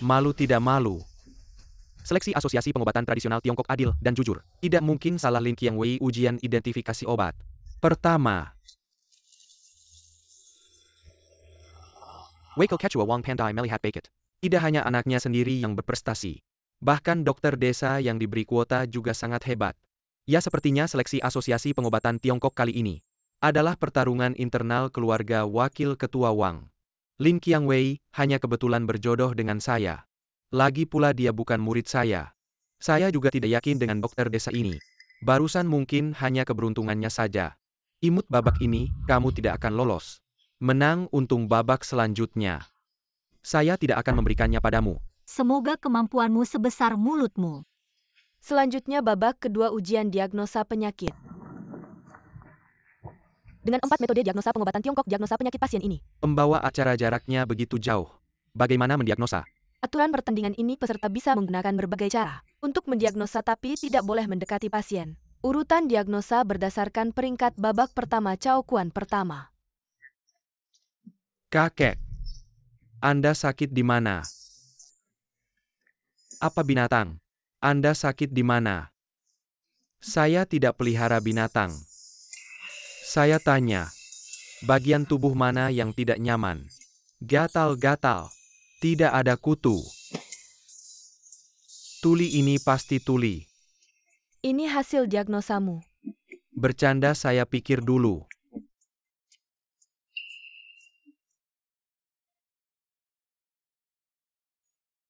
Malu tidak malu. Seleksi Asosiasi Pengobatan Tradisional Tiongkok adil dan jujur. Tidak mungkin salah. Ling Qiangwei ujian identifikasi obat. Pertama. Weikel Quechua Wang Pandai melihat Beckett. Tidak hanya anaknya sendiri yang berprestasi. Bahkan dokter desa yang diberi kuota juga sangat hebat. Ya, sepertinya seleksi Asosiasi Pengobatan Tiongkok kali ini adalah pertarungan internal keluarga Wakil Ketua Wang. Lin Qiangwei hanya kebetulan berjodoh dengan saya. Lagi pula dia bukan murid saya. Saya juga tidak yakin dengan dokter desa ini. Barusan mungkin hanya keberuntungannya saja. Imut babak ini, kamu tidak akan lolos. Menang untung babak selanjutnya. Saya tidak akan memberikannya padamu. Semoga kemampuanmu sebesar mulutmu. Selanjutnya babak kedua ujian diagnosa penyakit. Dengan 4 metode diagnosa pengobatan Tiongkok diagnosa penyakit pasien ini. Pembawa acara jaraknya begitu jauh. Bagaimana mendiagnosa? Aturan pertandingan ini peserta bisa menggunakan berbagai cara untuk mendiagnosa tapi tidak boleh mendekati pasien. Urutan diagnosa berdasarkan peringkat babak pertama Cao Kuan pertama. Kakek. Anda sakit di mana? Apa binatang? Anda sakit di mana? Saya tidak pelihara binatang. Saya tanya, bagian tubuh mana yang tidak nyaman? Gatal-gatal. Tidak ada kutu. Tuli ini pasti tuli. Ini hasil diagnosamu. Bercanda saya pikir dulu.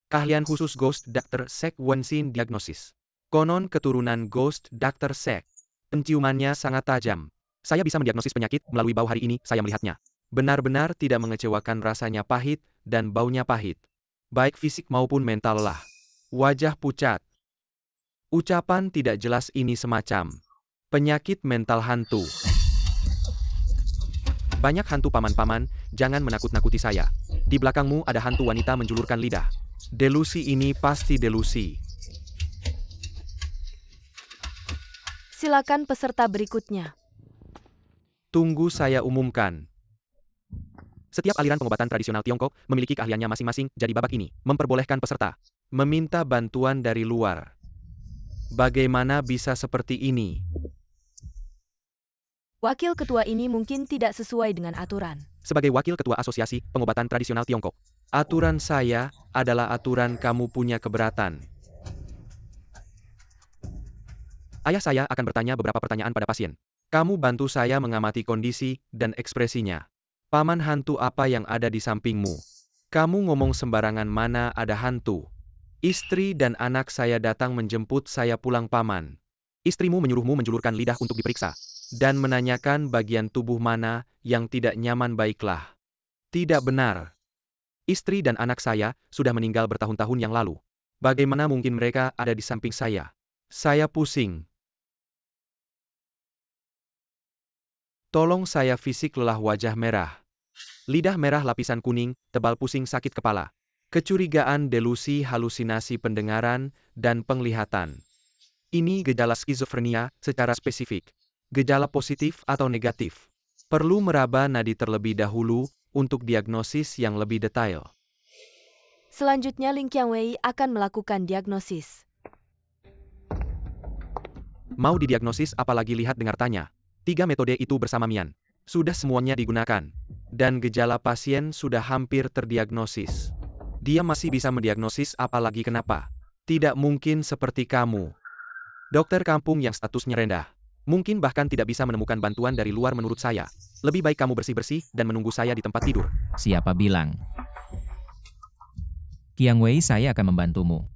Keahlian khusus Ghost Dr. Sek Wensin Diagnosis. Konon keturunan Ghost Dr. Sek. Penciumannya sangat tajam. Saya bisa mendiagnosis penyakit melalui bau hari ini, saya melihatnya. Benar-benar tidak mengecewakan, rasanya pahit, dan baunya pahit. Baik fisik maupun mental lelah. Wajah pucat. Ucapan tidak jelas ini semacam penyakit mental hantu. Banyak hantu paman-paman, jangan menakut-nakuti saya. Di belakangmu ada hantu wanita menjulurkan lidah. Delusi ini pasti delusi. Silakan peserta berikutnya. Tunggu saya umumkan. Setiap aliran pengobatan tradisional Tiongkok memiliki keahliannya masing-masing, jadi babak ini memperbolehkan peserta meminta bantuan dari luar. Bagaimana bisa seperti ini? Wakil ketua ini mungkin tidak sesuai dengan aturan. Sebagai wakil ketua Asosiasi Pengobatan Tradisional Tiongkok, aturan saya adalah aturan kamu punya keberatan. Ayah saya akan bertanya beberapa pertanyaan pada pasien. Kamu bantu saya mengamati kondisi dan ekspresinya. Paman hantu apa yang ada di sampingmu? Kamu ngomong sembarangan, mana ada hantu? Istri dan anak saya datang menjemput saya pulang, paman. Istrimu menyuruhmu menjulurkan lidah untuk diperiksa. Dan menanyakan bagian tubuh mana yang tidak nyaman, baiklah. Tidak benar. Istri dan anak saya sudah meninggal bertahun-tahun yang lalu. Bagaimana mungkin mereka ada di samping saya? Saya pusing. Tolong saya, fisik lelah, wajah merah. Lidah merah, lapisan kuning, tebal, pusing, sakit kepala. Kecurigaan, delusi, halusinasi pendengaran, dan penglihatan. Ini gejala skizofrenia secara spesifik. Gejala positif atau negatif. Perlu meraba nadi terlebih dahulu untuk diagnosis yang lebih detail. Selanjutnya Lin Qiangwei akan melakukan diagnosis. Mau didiagnosis apalagi, lihat dengar tanya. 3 metode itu bersama Mian. Sudah semuanya digunakan. Dan gejala pasien sudah hampir terdiagnosis. Dia masih bisa mendiagnosis, apalagi kenapa? Tidak mungkin seperti kamu. Dokter kampung yang statusnya rendah. Mungkin bahkan tidak bisa menemukan bantuan dari luar menurut saya. Lebih baik kamu bersih-bersih dan menunggu saya di tempat tidur. Siapa bilang? Qiangwei, saya akan membantumu.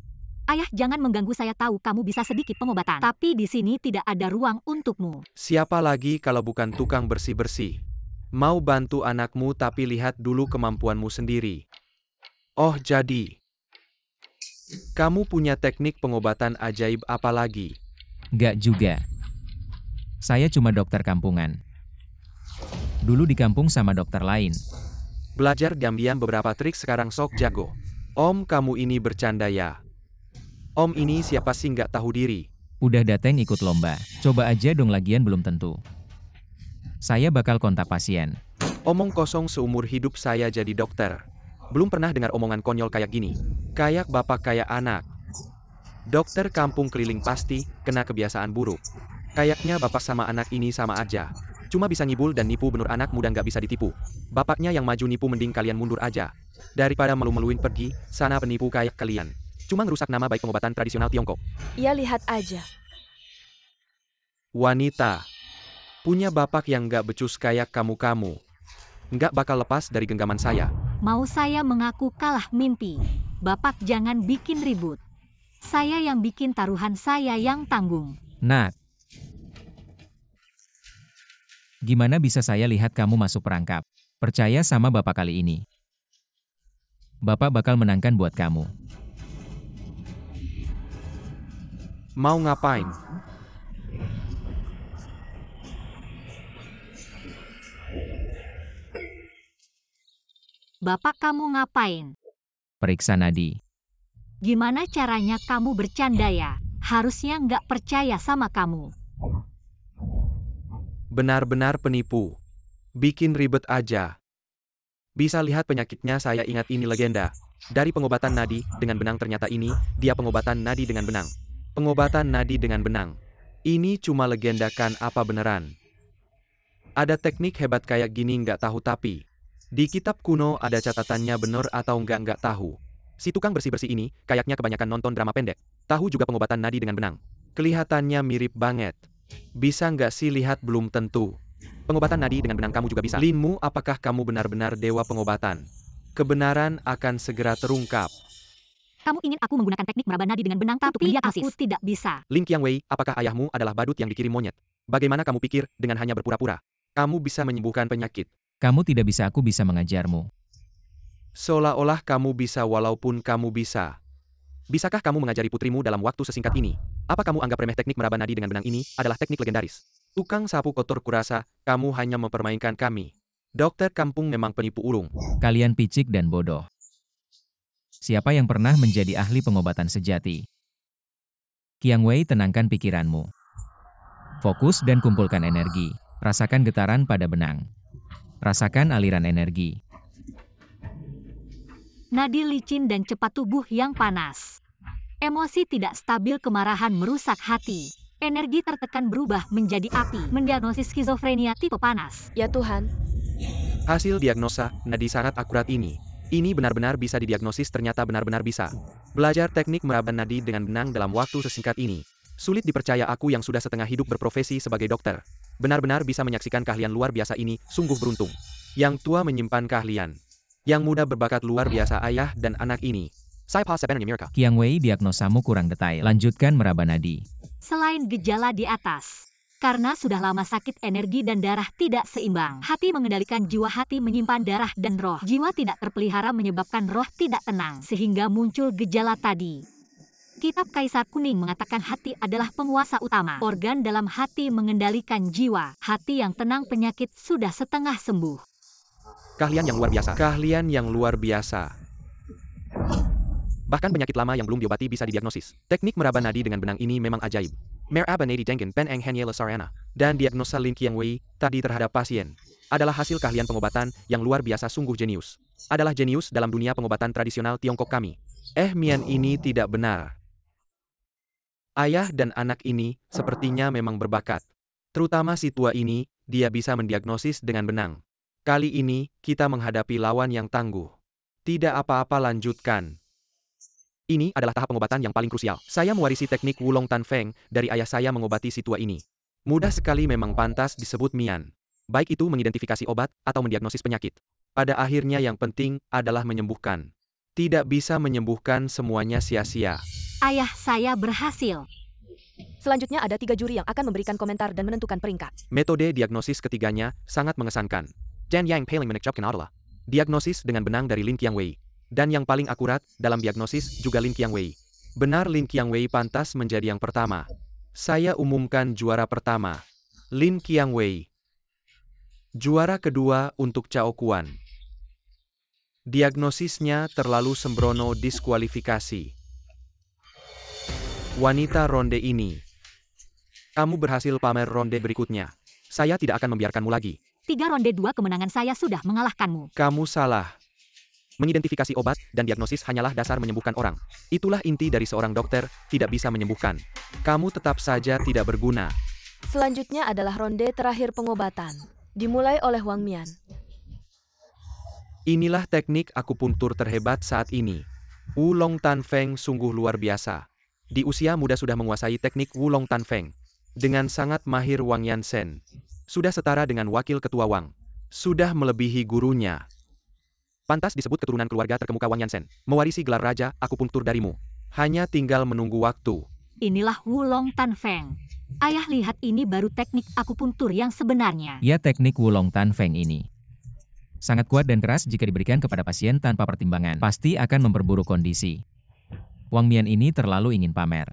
Ayah, jangan mengganggu, saya tahu kamu bisa sedikit pengobatan. Tapi di sini tidak ada ruang untukmu. Siapa lagi kalau bukan tukang bersih-bersih? Mau bantu anakmu tapi lihat dulu kemampuanmu sendiri. Oh jadi. Kamu punya teknik pengobatan ajaib apa lagi? Gak juga. Saya cuma dokter kampungan. Dulu di kampung sama dokter lain. Belajar diam-diam beberapa trik, sekarang sok jago. Om, kamu ini bercanda ya? Om ini siapa sih nggak tahu diri? Udah dateng ikut lomba. Coba aja dong, lagian belum tentu. Saya bakal kontak pasien. Omong kosong, seumur hidup saya jadi dokter. Belum pernah dengar omongan konyol kayak gini. Kayak bapak kayak anak. Dokter kampung keliling pasti kena kebiasaan buruk. Kayaknya bapak sama anak ini sama aja. Cuma bisa ngibul dan nipu, bener anak muda nggak bisa ditipu. Bapaknya yang maju nipu, mending kalian mundur aja. Daripada malu-maluin pergi, sana penipu kayak kalian. Cuma ngerusak nama baik pengobatan tradisional Tiongkok. Ia lihat aja. Wanita. Punya bapak yang nggak becus kayak kamu-kamu. Nggak bakal lepas dari genggaman saya. Mau saya mengaku kalah mimpi. Bapak jangan bikin ribut. Saya yang bikin taruhan, saya yang tanggung. Nak. Gimana bisa saya lihat kamu masuk perangkap? Percaya sama Bapak kali ini. Bapak bakal menangkan buat kamu. Mau ngapain? Bapak kamu ngapain? Periksa nadi. Gimana caranya kamu bercanda ya? Harusnya nggak percaya sama kamu. Benar-benar penipu. Bikin ribet aja. Bisa lihat penyakitnya, saya ingat ini legenda. Dari pengobatan nadi dengan benang, ternyata ini dia pengobatan nadi dengan benang. Pengobatan nadi dengan benang. Ini cuma legenda kan, apa beneran? Ada teknik hebat kayak gini nggak tahu, tapi di kitab kuno ada catatannya, bener atau nggak tahu. Si tukang bersih-bersih ini kayaknya kebanyakan nonton drama pendek. Tahu juga pengobatan nadi dengan benang. Kelihatannya mirip banget. Bisa nggak sih lihat? Belum tentu. Pengobatan nadi dengan benang kamu juga bisa. Linmu, apakah kamu benar-benar dewa pengobatan? Kebenaran akan segera terungkap. Kamu ingin aku menggunakan teknik meraba nadi dengan benang, tapi aku tidak bisa. Lin Qiangwei, apakah ayahmu adalah badut yang dikirim monyet? Bagaimana kamu pikir dengan hanya berpura-pura kamu bisa menyembuhkan penyakit? Kamu tidak bisa, aku bisa mengajarmu. Seolah-olah kamu bisa, walaupun kamu bisa. Bisakah kamu mengajari putrimu dalam waktu sesingkat ini? Apa kamu anggap remeh teknik meraba nadi dengan benang ini adalah teknik legendaris? Tukang sapu kotor, kurasa kamu hanya mempermainkan kami. Dokter kampung memang penipu ulung. Kalian picik dan bodoh. Siapa yang pernah menjadi ahli pengobatan sejati? Qiangwei, tenangkan pikiranmu. Fokus dan kumpulkan energi. Rasakan getaran pada benang. Rasakan aliran energi. Nadi licin dan cepat, tubuh yang panas. Emosi tidak stabil, kemarahan merusak hati. Energi tertekan berubah menjadi api. Mendiagnosis skizofrenia tipe panas. Ya Tuhan. Hasil diagnosa nadi sangat akurat ini. Ini benar-benar bisa didiagnosis, ternyata benar-benar bisa. Belajar teknik meraba nadi dengan benang dalam waktu sesingkat ini. Sulit dipercaya, aku yang sudah setengah hidup berprofesi sebagai dokter. Benar-benar bisa menyaksikan keahlian luar biasa ini, sungguh beruntung. Yang tua menyimpan keahlian. Yang muda berbakat luar biasa, ayah dan anak ini. Saya sebenarnya Mirka. Qiangwei, diagnosamu kurang detail. Lanjutkan meraba nadi. Selain gejala di atas, karena sudah lama sakit, energi dan darah tidak seimbang. Hati mengendalikan jiwa, hati menyimpan darah dan roh. Jiwa tidak terpelihara menyebabkan roh tidak tenang, sehingga muncul gejala tadi. Kitab Kaisar Kuning mengatakan hati adalah penguasa utama. Organ dalam hati mengendalikan jiwa. Hati yang tenang, penyakit sudah setengah sembuh. Keahlian yang luar biasa. Keahlian yang luar biasa. Bahkan penyakit lama yang belum diobati bisa didiagnosis. Teknik meraba nadi dengan benang ini memang ajaib. Meraba nadi dengen pen eng hanye lesarana. Dan diagnosa Lin Qiangwei tadi terhadap pasien adalah hasil keahlian pengobatan yang luar biasa, sungguh jenius. Adalah jenius dalam dunia pengobatan tradisional Tiongkok kami. Mian, ini tidak benar. Ayah dan anak ini sepertinya memang berbakat. Terutama si tua ini, dia bisa mendiagnosis dengan benang. Kali ini, kita menghadapi lawan yang tangguh. Tidak apa-apa, lanjutkan. Ini adalah tahap pengobatan yang paling krusial. Saya mewarisi teknik Wulong Tan Feng dari ayah saya mengobati si tua ini. Mudah sekali, memang pantas disebut Mian. Baik itu mengidentifikasi obat atau mendiagnosis penyakit. Pada akhirnya yang penting adalah menyembuhkan. Tidak bisa menyembuhkan semuanya sia-sia. Ayah saya berhasil. Selanjutnya ada 3 juri yang akan memberikan komentar dan menentukan peringkat. Metode diagnosis ketiganya sangat mengesankan. Jan Yang paling menekcapkan adalah diagnosis dengan benang dari Lin Qiangwei. Dan yang paling akurat dalam diagnosis juga Lin Qiangwei. Benar, Lin Qiangwei pantas menjadi yang pertama. Saya umumkan juara pertama, Lin Qiangwei. Juara kedua untuk Cao Kuan. Diagnosisnya terlalu sembrono, diskualifikasi. Wanita ronde ini. Kamu berhasil pamer ronde berikutnya. Saya tidak akan membiarkanmu lagi. 3 ronde 2 kemenangan saya sudah mengalahkanmu. Kamu salah. Mengidentifikasi obat dan diagnosis hanyalah dasar menyembuhkan orang. Itulah inti dari seorang dokter, tidak bisa menyembuhkan. Kamu tetap saja tidak berguna. Selanjutnya adalah ronde terakhir pengobatan. Dimulai oleh Wang Mian. Inilah teknik akupuntur terhebat saat ini. Wulong Tan Feng sungguh luar biasa. Di usia muda sudah menguasai teknik Wulong Tan Feng. Dengan sangat mahir Wang Yansen. Sudah setara dengan wakil ketua Wang. Sudah melebihi gurunya. Pantas disebut keturunan keluarga terkemuka Wang Yansen. Mewarisi gelar raja akupunktur darimu. Hanya tinggal menunggu waktu. Inilah Wulong Tanfeng. Ayah lihat ini baru teknik akupuntur yang sebenarnya. Ya, teknik Wulong Tanfeng ini sangat kuat dan keras jika diberikan kepada pasien tanpa pertimbangan. Pasti akan memperburuk kondisi. Wang Mian ini terlalu ingin pamer.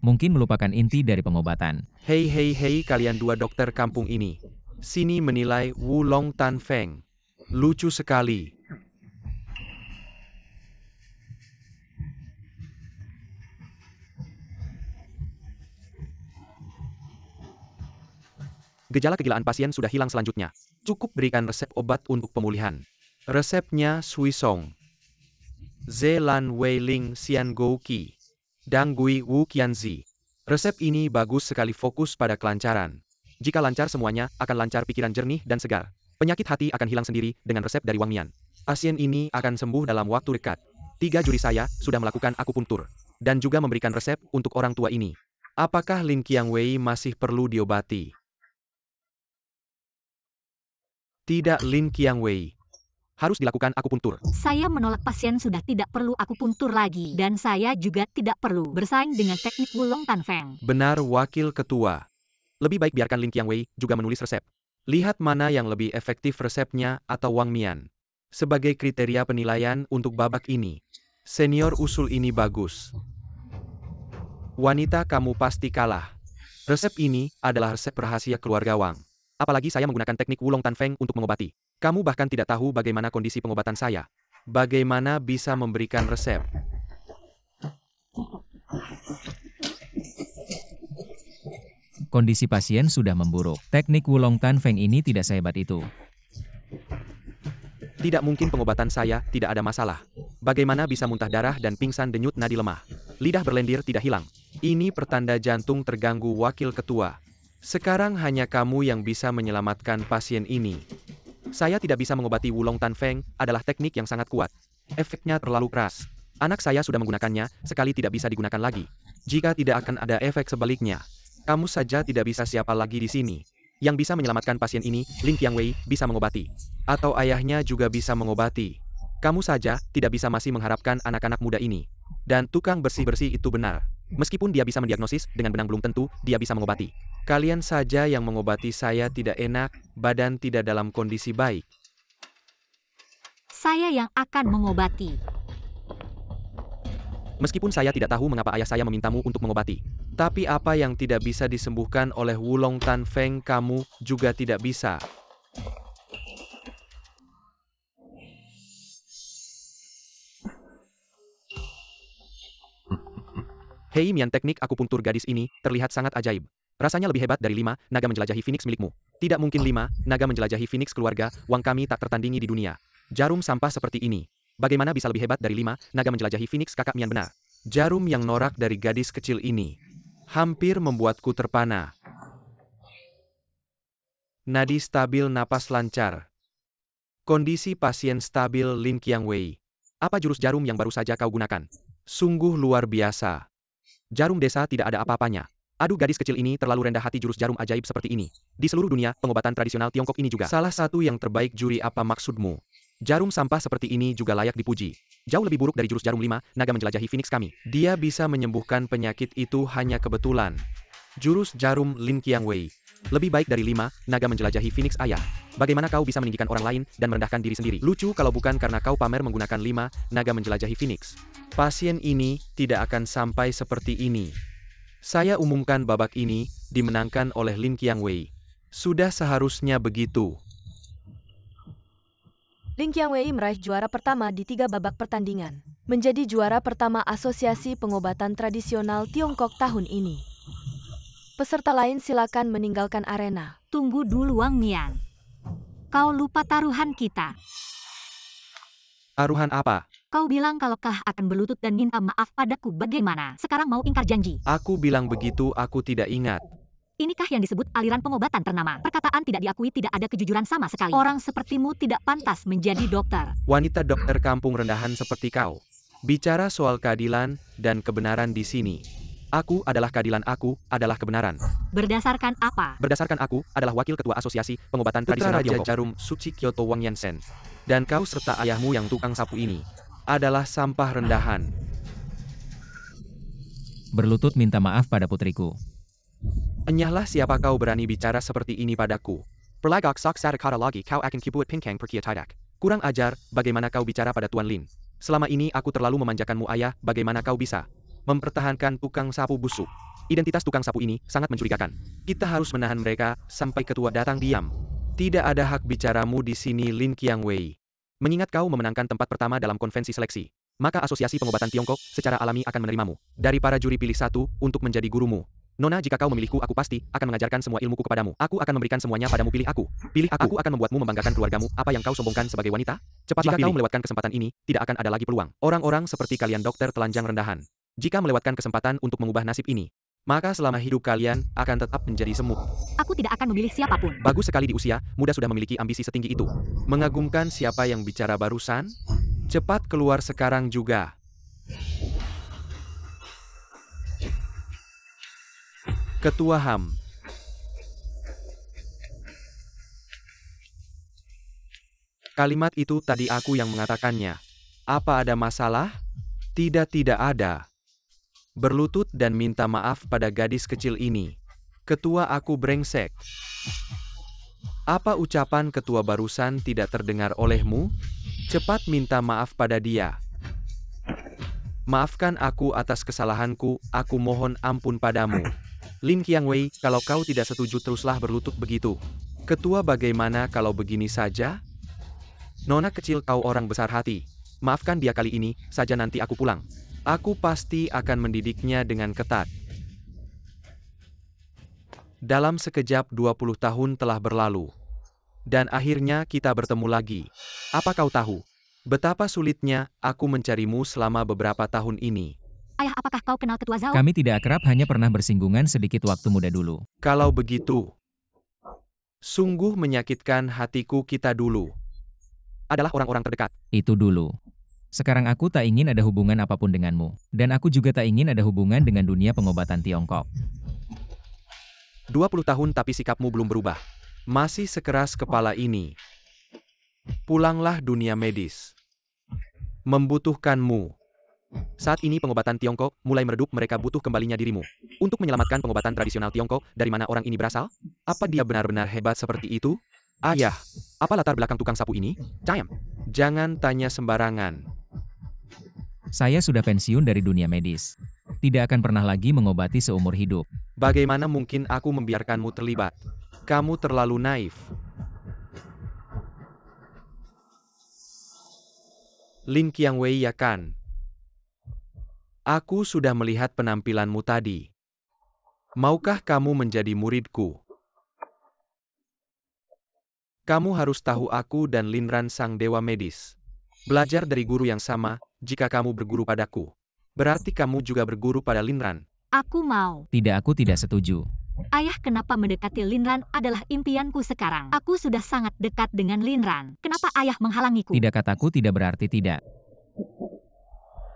Mungkin melupakan inti dari pengobatan. Hei kalian dua dokter kampung ini. Sini menilai Wulong Tanfeng. Lucu sekali. Gejala kegilaan pasien sudah hilang selanjutnya. Cukup berikan resep obat untuk pemulihan. Resepnya Suisong, Zelan Wei Ling Xian Gou Qi, Dang Gui Wu Qianzi. Resep ini bagus sekali, fokus pada kelancaran. Jika lancar semuanya, akan lancar pikiran jernih dan segar. Penyakit hati akan hilang sendiri dengan resep dari Wang Mian. Pasien ini akan sembuh dalam waktu dekat. 3 juri saya sudah melakukan akupuntur. Dan juga memberikan resep untuk orang tua ini. Apakah Lin Qiangwei masih perlu diobati? Tidak, Lin Qiangwei. Harus dilakukan akupuntur. Saya menolak, pasien sudah tidak perlu akupuntur lagi. Dan saya juga tidak perlu bersaing dengan teknik Wulong Tanfeng. Benar, wakil ketua. Lebih baik biarkan Lin Qiangwei juga menulis resep. Lihat mana yang lebih efektif, resepnya atau Wang Mian. Sebagai kriteria penilaian untuk babak ini, senior usul ini bagus. Wanita, kamu pasti kalah. Resep ini adalah resep rahasia keluarga Wang. Apalagi saya menggunakan teknik Wulong Tanfeng untuk mengobati. Kamu bahkan tidak tahu bagaimana kondisi pengobatan saya. Bagaimana bisa memberikan resep? Kondisi pasien sudah memburuk. Teknik Wulong Tanfeng ini tidak sehebat itu. Tidak mungkin pengobatan saya tidak ada masalah. Bagaimana bisa muntah darah dan pingsan, denyut nadi lemah. Lidah berlendir tidak hilang. Ini pertanda jantung terganggu, wakil ketua. Sekarang hanya kamu yang bisa menyelamatkan pasien ini. Saya tidak bisa mengobati. Wulong Tanfeng adalah teknik yang sangat kuat. Efeknya terlalu keras. Anak saya sudah menggunakannya, sekali tidak bisa digunakan lagi. Jika tidak akan ada efek sebaliknya. Kamu saja tidak bisa, siapa lagi di sini? Yang bisa menyelamatkan pasien ini, Lin Qiangwei, bisa mengobati. Atau ayahnya juga bisa mengobati. Kamu saja tidak bisa masih mengharapkan anak-anak muda ini. Dan tukang bersih-bersih itu benar. Meskipun dia bisa mendiagnosis, dengan benang belum tentu dia bisa mengobati. Kalian saja yang mengobati saya tidak enak, badan tidak dalam kondisi baik. Saya yang akan mengobati. Meskipun saya tidak tahu mengapa ayah saya memintamu untuk mengobati. Tapi apa yang tidak bisa disembuhkan oleh Wulong Tanfeng, kamu juga tidak bisa. Hei Mian, teknik akupuntur gadis ini terlihat sangat ajaib. Rasanya lebih hebat dari 5 naga menjelajahi Phoenix milikmu. Tidak mungkin 5 naga menjelajahi Phoenix keluarga Wang kami tak tertandingi di dunia. Jarum sampah seperti ini. Bagaimana bisa lebih hebat dari 5 naga menjelajahi Phoenix kakak Mian? Benar. Jarum yang norak dari gadis kecil ini hampir membuatku terpana. Nadi stabil, napas lancar. Kondisi pasien stabil, Lin Qiangwei. Apa jurus jarum yang baru saja kau gunakan? Sungguh luar biasa. Jarum desa tidak ada apa-apanya. Aduh, gadis kecil ini terlalu rendah hati, jurus jarum ajaib seperti ini. Di seluruh dunia, pengobatan tradisional Tiongkok ini juga salah satu yang terbaik. Juri, apa maksudmu? Jarum sampah seperti ini juga layak dipuji. Jauh lebih buruk dari jurus jarum 5 naga menjelajahi Phoenix kami. Dia bisa menyembuhkan penyakit itu hanya kebetulan. Jurus jarum Lin Qiangwei lebih baik dari 5 naga menjelajahi Phoenix ayah. Bagaimana kau bisa meninggikan orang lain dan merendahkan diri sendiri? Lucu kalau bukan karena kau pamer menggunakan 5 naga menjelajahi Phoenix. Pasien ini tidak akan sampai seperti ini. Saya umumkan babak ini dimenangkan oleh Lin Qiangwei. Sudah seharusnya begitu. Lin Qiangwei meraih juara pertama di 3 babak pertandingan. Menjadi juara pertama Asosiasi Pengobatan Tradisional Tiongkok tahun ini. Peserta lain silakan meninggalkan arena. Tunggu dulu, Wang Mian. Kau lupa taruhan kita. Taruhan apa? Kau bilang kalau kau akan berlutut dan minta maaf padaku. Bagaimana? Sekarang mau ingkar janji. Aku bilang begitu, aku tidak ingat. Inikah yang disebut aliran pengobatan ternama? Perkataan tidak diakui, tidak ada kejujuran sama sekali. Orang sepertimu tidak pantas menjadi dokter. Wanita dokter kampung rendahan seperti kau. Bicara soal keadilan dan kebenaran di sini. Aku adalah keadilan, aku adalah kebenaran. Berdasarkan apa? Berdasarkan aku adalah wakil ketua asosiasi pengobatan tradisional Raja Jarum Suci Kyoto Wang Yansen. Dan kau serta ayahmu yang tukang sapu ini adalah sampah rendahan. Berlutut minta maaf pada putriku. Enyahlah, siapa kau berani bicara seperti ini padaku? Perlagak sok sada kata lagi kau akan kibuat pinkang perkia tidak. Kurang ajar, bagaimana kau bicara pada Tuan Lin? Selama ini aku terlalu memanjakanmu ayah, bagaimana kau bisa mempertahankan tukang sapu busuk? Identitas tukang sapu ini sangat mencurigakan. Kita harus menahan mereka sampai ketua datang. Diam. Tidak ada hak bicaramu di sini, Lin Qiangwei. Mengingat kau memenangkan tempat pertama dalam konvensi seleksi, maka Asosiasi Pengobatan Tiongkok secara alami akan menerimamu. Dari para juri pilih satu untuk menjadi gurumu. Nona, jika kau memilihku, aku pasti akan mengajarkan semua ilmuku kepadamu. Aku akan memberikan semuanya padamu. Pilih aku. Pilih aku. Aku akan membuatmu membanggakan keluargamu. Apa yang kau sombongkan sebagai wanita? Cepatlah, jika kau melewatkan kesempatan ini, tidak akan ada lagi peluang. Orang-orang seperti kalian dokter telanjang rendahan. Jika melewatkan kesempatan untuk mengubah nasib ini, maka selama hidup kalian akan tetap menjadi semut. Aku tidak akan memilih siapapun. Bagus sekali, di usia muda sudah memiliki ambisi setinggi itu. Mengagumkan. Siapa yang bicara barusan? Cepat keluar sekarang juga. Ketua HAM. Kalimat itu tadi aku yang mengatakannya. Apa ada masalah? Tidak ada. Berlutut dan minta maaf pada gadis kecil ini. Ketua, aku brengsek. Apa ucapan ketua barusan tidak terdengar olehmu? Cepat minta maaf pada dia. Maafkan aku atas kesalahanku, aku mohon ampun padamu. Lin Qiangwei, kalau kau tidak setuju teruslah berlutut begitu. Ketua, bagaimana kalau begini saja? Nona kecil, kau orang besar hati. Maafkan dia kali ini saja, nanti aku pulang. Aku pasti akan mendidiknya dengan ketat. Dalam sekejap 20 tahun telah berlalu. Dan akhirnya kita bertemu lagi. Apa kau tahu betapa sulitnya aku mencarimu selama beberapa tahun ini? Ayah, apakah kau kenal Ketua Zhao? Kami tidak akrab, hanya pernah bersinggungan sedikit waktu muda dulu. Kalau begitu, sungguh menyakitkan hatiku. Kita dulu adalah orang-orang terdekat. Itu dulu. Sekarang aku tak ingin ada hubungan apapun denganmu. Dan aku juga tak ingin ada hubungan dengan dunia pengobatan Tiongkok. 20 tahun tapi sikapmu belum berubah. Masih sekeras kepala ini. Pulanglah, dunia medis membutuhkanmu. Saat ini pengobatan Tiongkok mulai meredup, mereka butuh kembalinya dirimu. Untuk menyelamatkan pengobatan tradisional Tiongkok. Dari mana orang ini berasal? Apa dia benar-benar hebat seperti itu? Ayah, apa latar belakang tukang sapu ini? Cayam, jangan tanya sembarangan. Saya sudah pensiun dari dunia medis. Tidak akan pernah lagi mengobati seumur hidup. Bagaimana mungkin aku membiarkanmu terlibat? Kamu terlalu naif. Lin Qiangwei, ya kan? Aku sudah melihat penampilanmu tadi. Maukah kamu menjadi muridku? Kamu harus tahu, aku dan Linran sang dewa medis belajar dari guru yang sama. Jika kamu berguru padaku, berarti kamu juga berguru pada Linran. Aku mau. Tidak, aku tidak setuju. Ayah, kenapa mendekati Linran adalah impianku sekarang. Aku sudah sangat dekat dengan Linran. Kenapa ayah menghalangiku? Tidak, kataku tidak berarti tidak.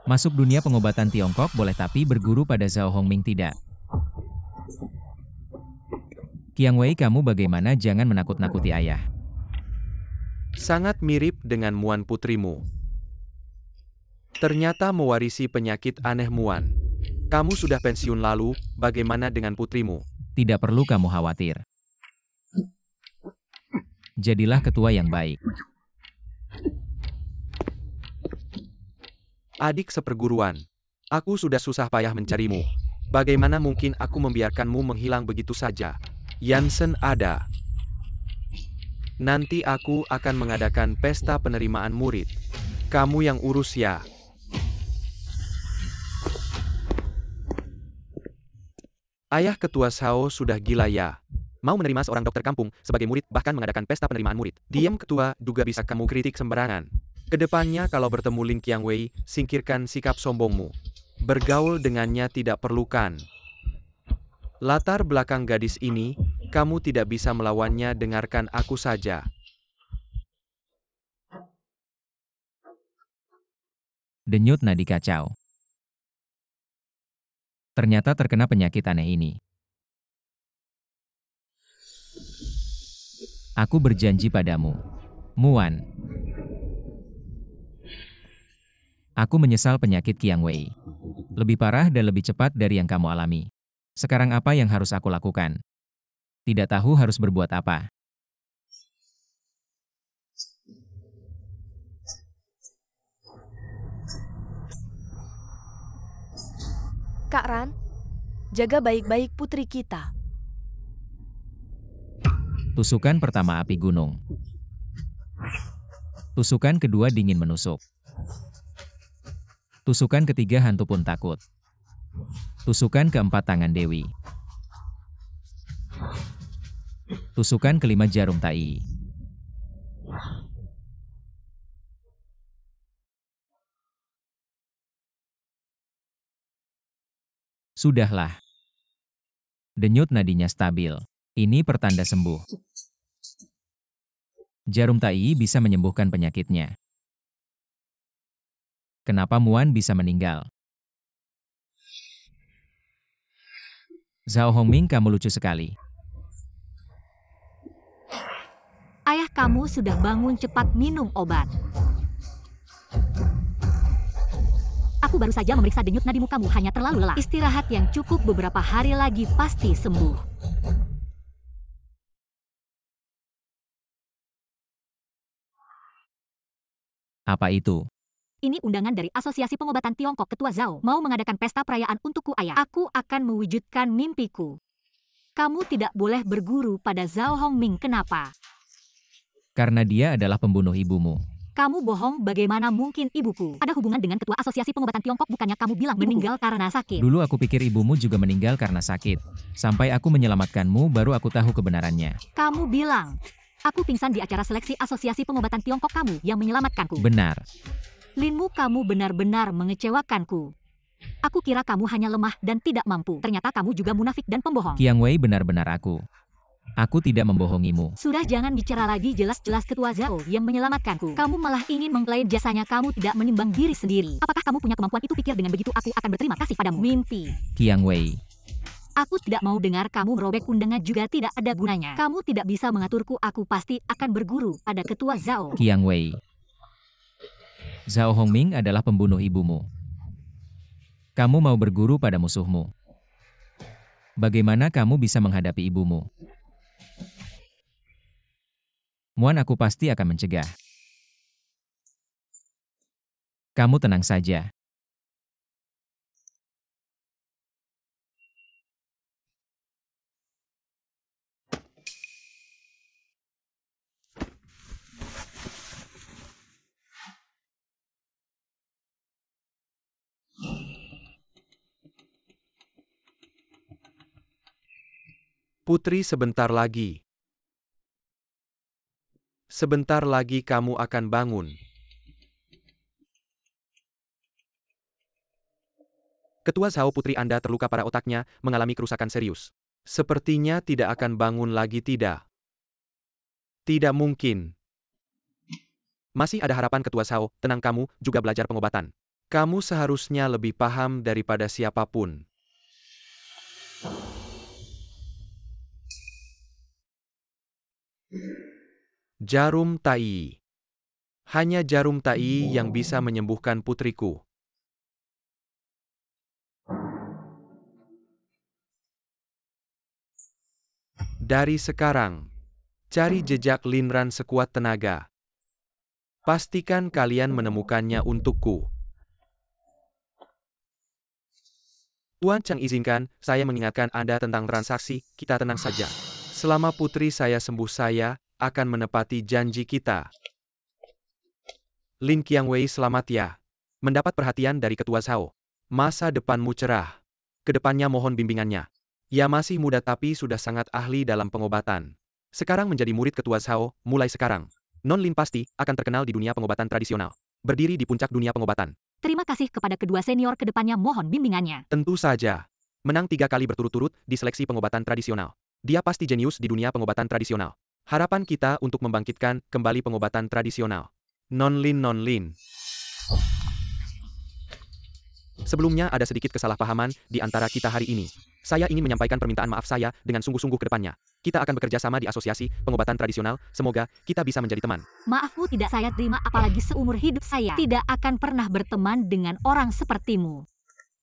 Masuk dunia pengobatan Tiongkok boleh, tapi berguru pada Zhao Hongming tidak. Qiangwei, kamu bagaimana? Jangan menakut-nakuti ayah. Sangat mirip dengan Muan putrimu. Ternyata mewarisi penyakit aneh Muan. Kamu sudah pensiun lalu, bagaimana dengan putrimu? Tidak perlu kamu khawatir. Jadilah ketua yang baik. Adik seperguruan, aku sudah susah payah mencarimu. Bagaimana mungkin aku membiarkanmu menghilang begitu saja? Yansen ada. Nanti aku akan mengadakan pesta penerimaan murid. Kamu yang urus ya. Ayah ketua Zhao sudah gila ya. Mau menerima seorang dokter kampung sebagai murid, bahkan mengadakan pesta penerimaan murid. Diam, ketua, juga bisa kamu kritik sembarangan. Kedepannya kalau bertemu Lin Qiangwei, singkirkan sikap sombongmu. Bergaul dengannya tidak perlukan. Latar belakang gadis ini, kamu tidak bisa melawannya, dengarkan aku saja. Denyut nadi kacau. Ternyata terkena penyakit aneh ini. Aku berjanji padamu, Muan. Aku menyesal penyakit Qiang Wei. Lebih parah dan lebih cepat dari yang kamu alami. Sekarang apa yang harus aku lakukan? Tidak tahu harus berbuat apa. Kak Ran, jaga baik-baik putri kita. Tusukan pertama api gunung. Tusukan kedua dingin menusuk. Tusukan ketiga hantu pun takut. Tusukan keempat tangan Dewi. Tusukan kelima jarum tai. Sudahlah. Denyut nadinya stabil. Ini pertanda sembuh. Jarum tai bisa menyembuhkan penyakitnya. Kenapa Muan bisa meninggal? Zhao Hongming, kamu lucu sekali. Ayah kamu sudah bangun, cepat minum obat. Aku baru saja memeriksa denyut nadimu, kamu hanya terlalu lelah. Istirahat yang cukup, beberapa hari lagi pasti sembuh. Apa itu? Ini undangan dari Asosiasi Pengobatan Tiongkok. Ketua Zhao mau mengadakan pesta perayaan untukku, ayah. Aku akan mewujudkan mimpiku. Kamu tidak boleh berguru pada Zhao Hongming. Kenapa? Karena dia adalah pembunuh ibumu. Kamu bohong, bagaimana mungkin ibuku ada hubungan dengan Ketua Asosiasi Pengobatan Tiongkok? Bukannya kamu bilang meninggal karena sakit? Dulu aku pikir ibumu juga meninggal karena sakit. Sampai aku menyelamatkanmu, baru aku tahu kebenarannya. Kamu bilang, aku pingsan di acara seleksi Asosiasi Pengobatan Tiongkok, kamu yang menyelamatkanku. Benar. Linmu, kamu benar-benar mengecewakanku. Aku kira kamu hanya lemah dan tidak mampu. Ternyata kamu juga munafik dan pembohong. Qiang Wei, benar-benar aku. Aku tidak membohongimu. Sudah, jangan bicara lagi, jelas-jelas Ketua Zhao yang menyelamatkanku. Kamu malah ingin mengklaim jasanya, kamu tidak menimbang diri sendiri. Apakah kamu punya kemampuan itu? Pikir dengan begitu aku akan berterima kasih padamu. Mimpi. Qiang Wei. Aku tidak mau dengar kamu merobek undangan, juga tidak ada gunanya. Kamu tidak bisa mengaturku, aku pasti akan berguru pada Ketua Zhao. Qiang Wei. Zhao Hongming adalah pembunuh ibumu. Kamu mau berguru pada musuhmu. Bagaimana kamu bisa menghadapi ibumu? Muan, aku pasti akan mencegah. Kamu tenang saja. Putri, sebentar lagi. Sebentar lagi kamu akan bangun. Ketua Zhao, putri Anda terluka parah, otaknya mengalami kerusakan serius. Sepertinya tidak akan bangun lagi, tidak? Tidak mungkin. Masih ada harapan, Ketua Zhao. Tenang, kamu juga belajar pengobatan. Kamu seharusnya lebih paham daripada siapapun. Jarum tai. Hanya jarum tai yang bisa menyembuhkan putriku. Dari sekarang, cari jejak Linran sekuat tenaga. Pastikan kalian menemukannya untukku. Tuan Chang, izinkan saya mengingatkan Anda tentang transaksi. Kita tenang saja. Selama putri saya sembuh, saya akan menepati janji kita. Lin Qiang Wei, selamat ya. Mendapat perhatian dari Ketua Zhao. Masa depanmu cerah. Kedepannya mohon bimbingannya. Ia masih muda tapi sudah sangat ahli dalam pengobatan. Sekarang menjadi murid Ketua Zhao, mulai sekarang. Non Lin pasti akan terkenal di dunia pengobatan tradisional. Berdiri di puncak dunia pengobatan. Terima kasih kepada kedua senior, kedepannya mohon bimbingannya. Tentu saja. Menang 3 kali berturut-turut di seleksi pengobatan tradisional. Dia pasti jenius di dunia pengobatan tradisional. Harapan kita untuk membangkitkan kembali pengobatan tradisional. Non Lin, Non Lin. Sebelumnya ada sedikit kesalahpahaman di antara kita hari ini. Saya ingin menyampaikan permintaan maaf saya dengan sungguh-sungguh ke depannya. Kita akan bekerja sama di Asosiasi Pengobatan Tradisional, semoga kita bisa menjadi teman. Maafmu tidak saya terima, apalagi seumur hidup saya tidak akan pernah berteman dengan orang sepertimu.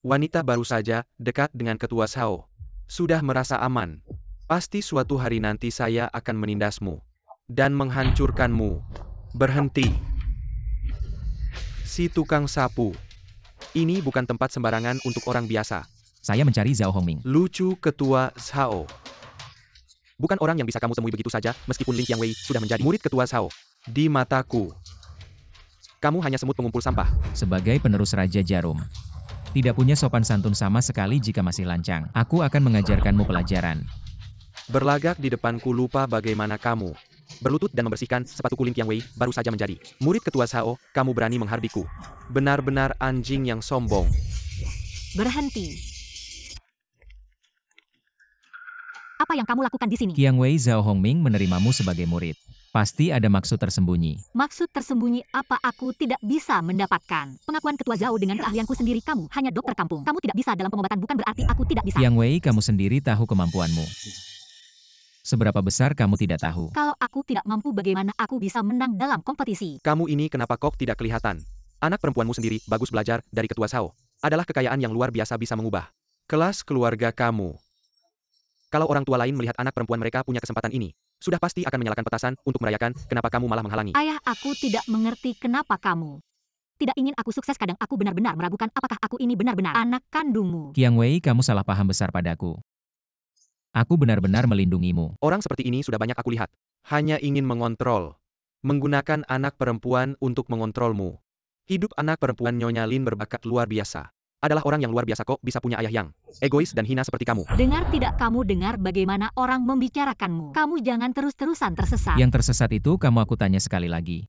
Wanita baru saja dekat dengan Ketua Sao. Sudah merasa aman. Pasti suatu hari nanti saya akan menindasmu dan menghancurkanmu. Berhenti. Si tukang sapu. Ini bukan tempat sembarangan untuk orang biasa. Saya mencari Zhao Hongming. Lucu Ketua Sao. Bukan orang yang bisa kamu temui begitu saja, meskipun Lin Qiangwei sudah menjadi murid Ketua Sao. Di mataku, kamu hanya semut pengumpul sampah. Sebagai penerus Raja Jarum, tidak punya sopan santun sama sekali jika masih lancang. Aku akan mengajarkanmu pelajaran. Berlagak di depanku lupa bagaimana kamu berlutut dan membersihkan sepatuku. Lin Qiangwei baru saja menjadi murid Ketua Sao, kamu berani menghardiku. Benar-benar anjing yang sombong. Berhenti. Apa yang kamu lakukan di sini? Qiangwei Zhao Hongming menerimamu sebagai murid. Pasti ada maksud tersembunyi. Maksud tersembunyi apa aku tidak bisa mendapatkan? Pengakuan Ketua Zhao dengan keahlianku sendiri, kamu hanya dokter kampung. Kamu tidak bisa dalam pengobatan bukan berarti aku tidak bisa. Qiangwei, kamu sendiri tahu kemampuanmu. Seberapa besar kamu tidak tahu. Kalau aku tidak mampu, bagaimana aku bisa menang dalam kompetisi? Kamu ini kenapa kok tidak kelihatan? Anak perempuanmu sendiri bagus belajar dari Ketua Sao. Adalah kekayaan yang luar biasa bisa mengubah kelas keluarga kamu. Kalau orang tua lain melihat anak perempuan mereka punya kesempatan ini, sudah pasti akan menyalakan petasan untuk merayakan. Kenapa kamu malah menghalangi? Ayah, aku tidak mengerti kenapa kamu tidak ingin aku sukses. Kadang aku benar-benar meragukan apakah aku ini benar-benar anak kandungmu. Qiangwei, kamu salah paham besar padaku. Aku benar-benar melindungimu. Orang seperti ini sudah banyak aku lihat. Hanya ingin mengontrol. Menggunakan anak perempuan untuk mengontrolmu. Hidup anak perempuan Nyonya Lin berbakat luar biasa. Adalah orang yang luar biasa kok bisa punya ayah yang egois dan hina seperti kamu. Dengar tidak kamu dengar bagaimana orang membicarakanmu? Kamu jangan terus-terusan tersesat. Yang tersesat itu kamu, aku tanya sekali lagi.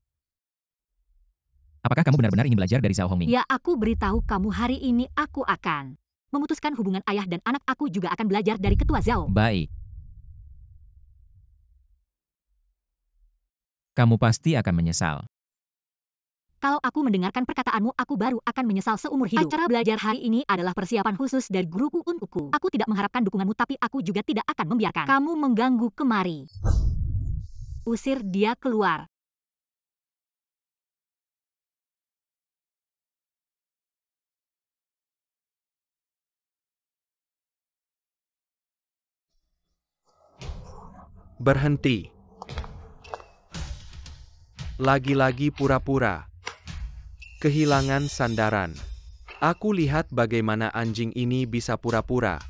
Apakah kamu benar-benar ingin belajar dari Zhao Hongming? Ya, aku beritahu kamu hari ini aku akan memutuskan hubungan ayah dan anak. Aku juga akan belajar dari Ketua Zhao. Baik. Kamu pasti akan menyesal. Kalau aku mendengarkan perkataanmu, aku baru akan menyesal seumur hidup. Acara belajar hari ini adalah persiapan khusus dari guruku untukku. Aku tidak mengharapkan dukunganmu, tapi aku juga tidak akan membiarkan kamu mengganggu kemari. Usir dia keluar. Berhenti. Lagi-lagi pura-pura. Kehilangan sandaran. Aku lihat bagaimana anjing ini bisa pura-pura.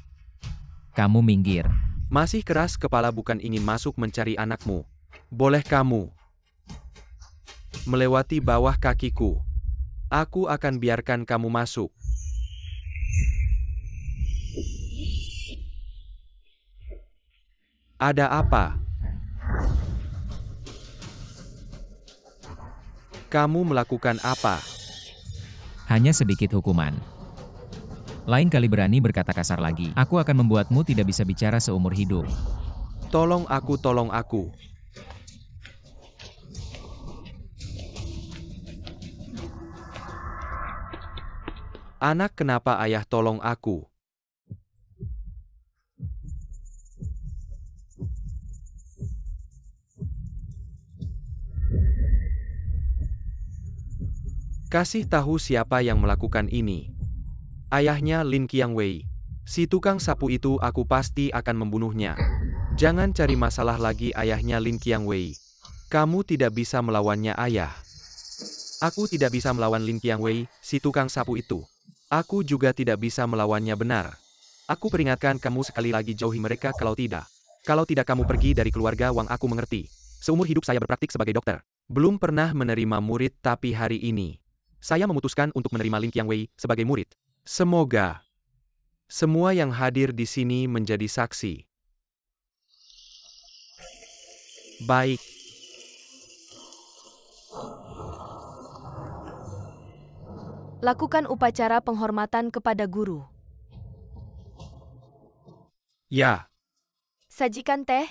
Kamu minggir. Masih keras kepala, bukan ingin masuk mencari anakmu. Boleh kamu melewati bawah kakiku. Aku akan biarkan kamu masuk. Ada apa? Kamu melakukan apa? Hanya sedikit hukuman. Lain kali berani berkata kasar lagi. Aku akan membuatmu tidak bisa bicara seumur hidup. Tolong aku, tolong aku. Anak, kenapa ayah tolong aku? Kasih tahu siapa yang melakukan ini. Ayahnya Lin Qiangwei. Si tukang sapu itu, aku pasti akan membunuhnya. Jangan cari masalah lagi, ayahnya Lin Qiangwei. Kamu tidak bisa melawannya, ayah. Aku tidak bisa melawan Lin Qiangwei, si tukang sapu itu. Aku juga tidak bisa melawannya, benar. Aku peringatkan kamu sekali lagi, jauhi mereka kalau tidak. Kalau tidak kamu pergi dari keluarga Wang. Aku mengerti. Seumur hidup saya berpraktik sebagai dokter. Belum pernah menerima murid, tapi hari ini saya memutuskan untuk menerima Lin Qiangwei sebagai murid. Semoga semua yang hadir di sini menjadi saksi. Baik. Lakukan upacara penghormatan kepada guru. Ya. Sajikan teh.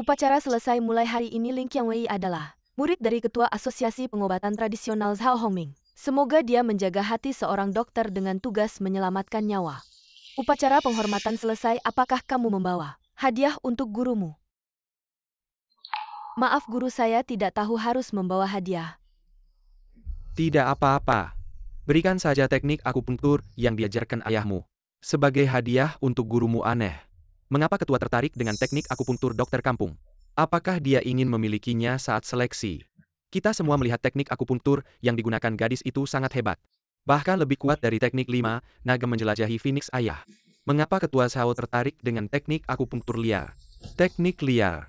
Upacara selesai mulai hari ini. Ling Qiangwei adalah murid dari Ketua Asosiasi Pengobatan Tradisional Zhao Hongming. Semoga dia menjaga hati seorang dokter dengan tugas menyelamatkan nyawa. Upacara penghormatan selesai. Apakah kamu membawa hadiah untuk gurumu? Maaf guru, saya tidak tahu harus membawa hadiah. Tidak apa-apa. Berikan saja teknik akupunktur yang diajarkan ayahmu. Sebagai hadiah untuk gurumu. Aneh. Mengapa ketua tertarik dengan teknik akupunktur dokter kampung? Apakah dia ingin memilikinya saat seleksi? Kita semua melihat teknik akupunktur yang digunakan gadis itu sangat hebat. Bahkan lebih kuat dari teknik 5 naga menjelajahi Phoenix ayah. Mengapa ketua Zhao tertarik dengan teknik akupunktur liar? Teknik liar.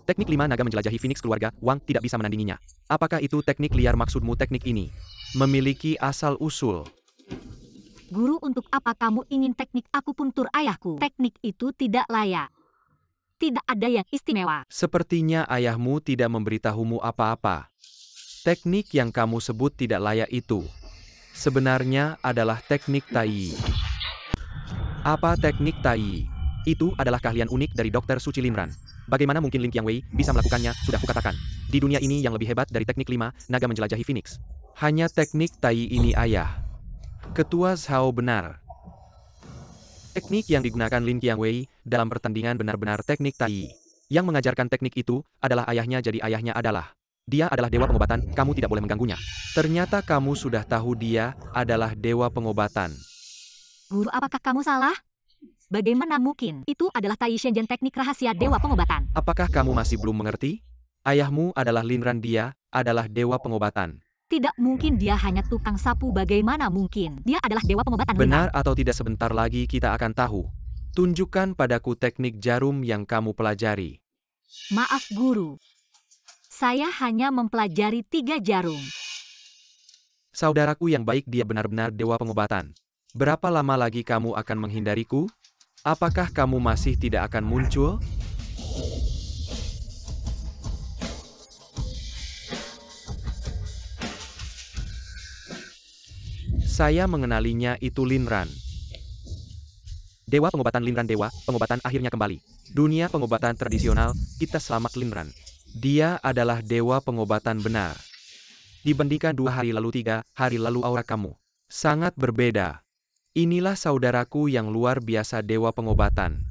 Teknik 5 naga menjelajahi Phoenix keluarga Wang tidak bisa menandinginya. Apakah itu teknik liar? Maksudmu teknik ini memiliki asal-usul? Guru, untuk apa kamu ingin teknik akupuntur ayahku? Teknik itu tidak layak. Tidak ada yang istimewa. Sepertinya ayahmu tidak memberitahumu apa-apa. Teknik yang kamu sebut tidak layak itu sebenarnya adalah teknik Tai. Apa teknik Tai? Itu adalah keahlian unik dari Dr. Suci Linran. Bagaimana mungkin Ling Qiangwei bisa melakukannya? Sudah kukatakan. Di dunia ini yang lebih hebat dari teknik 5 naga menjelajahi Phoenix. Hanya teknik Tai ini ayah. Ketua Zhao benar. Teknik yang digunakan Ling Qiangwei dalam pertandingan benar-benar teknik Tai. Yang mengajarkan teknik itu adalah ayahnya, jadi ayahnya adalah. Dia adalah dewa pengobatan, kamu tidak boleh mengganggunya. Ternyata kamu sudah tahu dia adalah dewa pengobatan. Guru, apakah kamu salah? Bagaimana mungkin? Itu adalah Tai Shenzhen, teknik rahasia dewa pengobatan. Apakah kamu masih belum mengerti? Ayahmu adalah Linran, dia adalah dewa pengobatan. Tidak mungkin, dia hanya tukang sapu. Bagaimana mungkin? Dia adalah dewa pengobatan. Benar atau tidak, sebentar lagi kita akan tahu. Tunjukkan padaku teknik jarum yang kamu pelajari. Maaf guru. Saya hanya mempelajari 3 jarum. Saudaraku yang baik, dia benar-benar dewa pengobatan. Berapa lama lagi kamu akan menghindariku? Apakah kamu masih tidak akan muncul? Saya mengenalinya, itu Linran. Dewa pengobatan Linran, dewa pengobatan akhirnya kembali. Dunia pengobatan tradisional, kita selamat Linran. Dia adalah dewa pengobatan benar. Dibandingkan 2 hari lalu, 3 hari lalu, aura kamu sangat berbeda. Inilah saudaraku yang luar biasa, dewa pengobatan.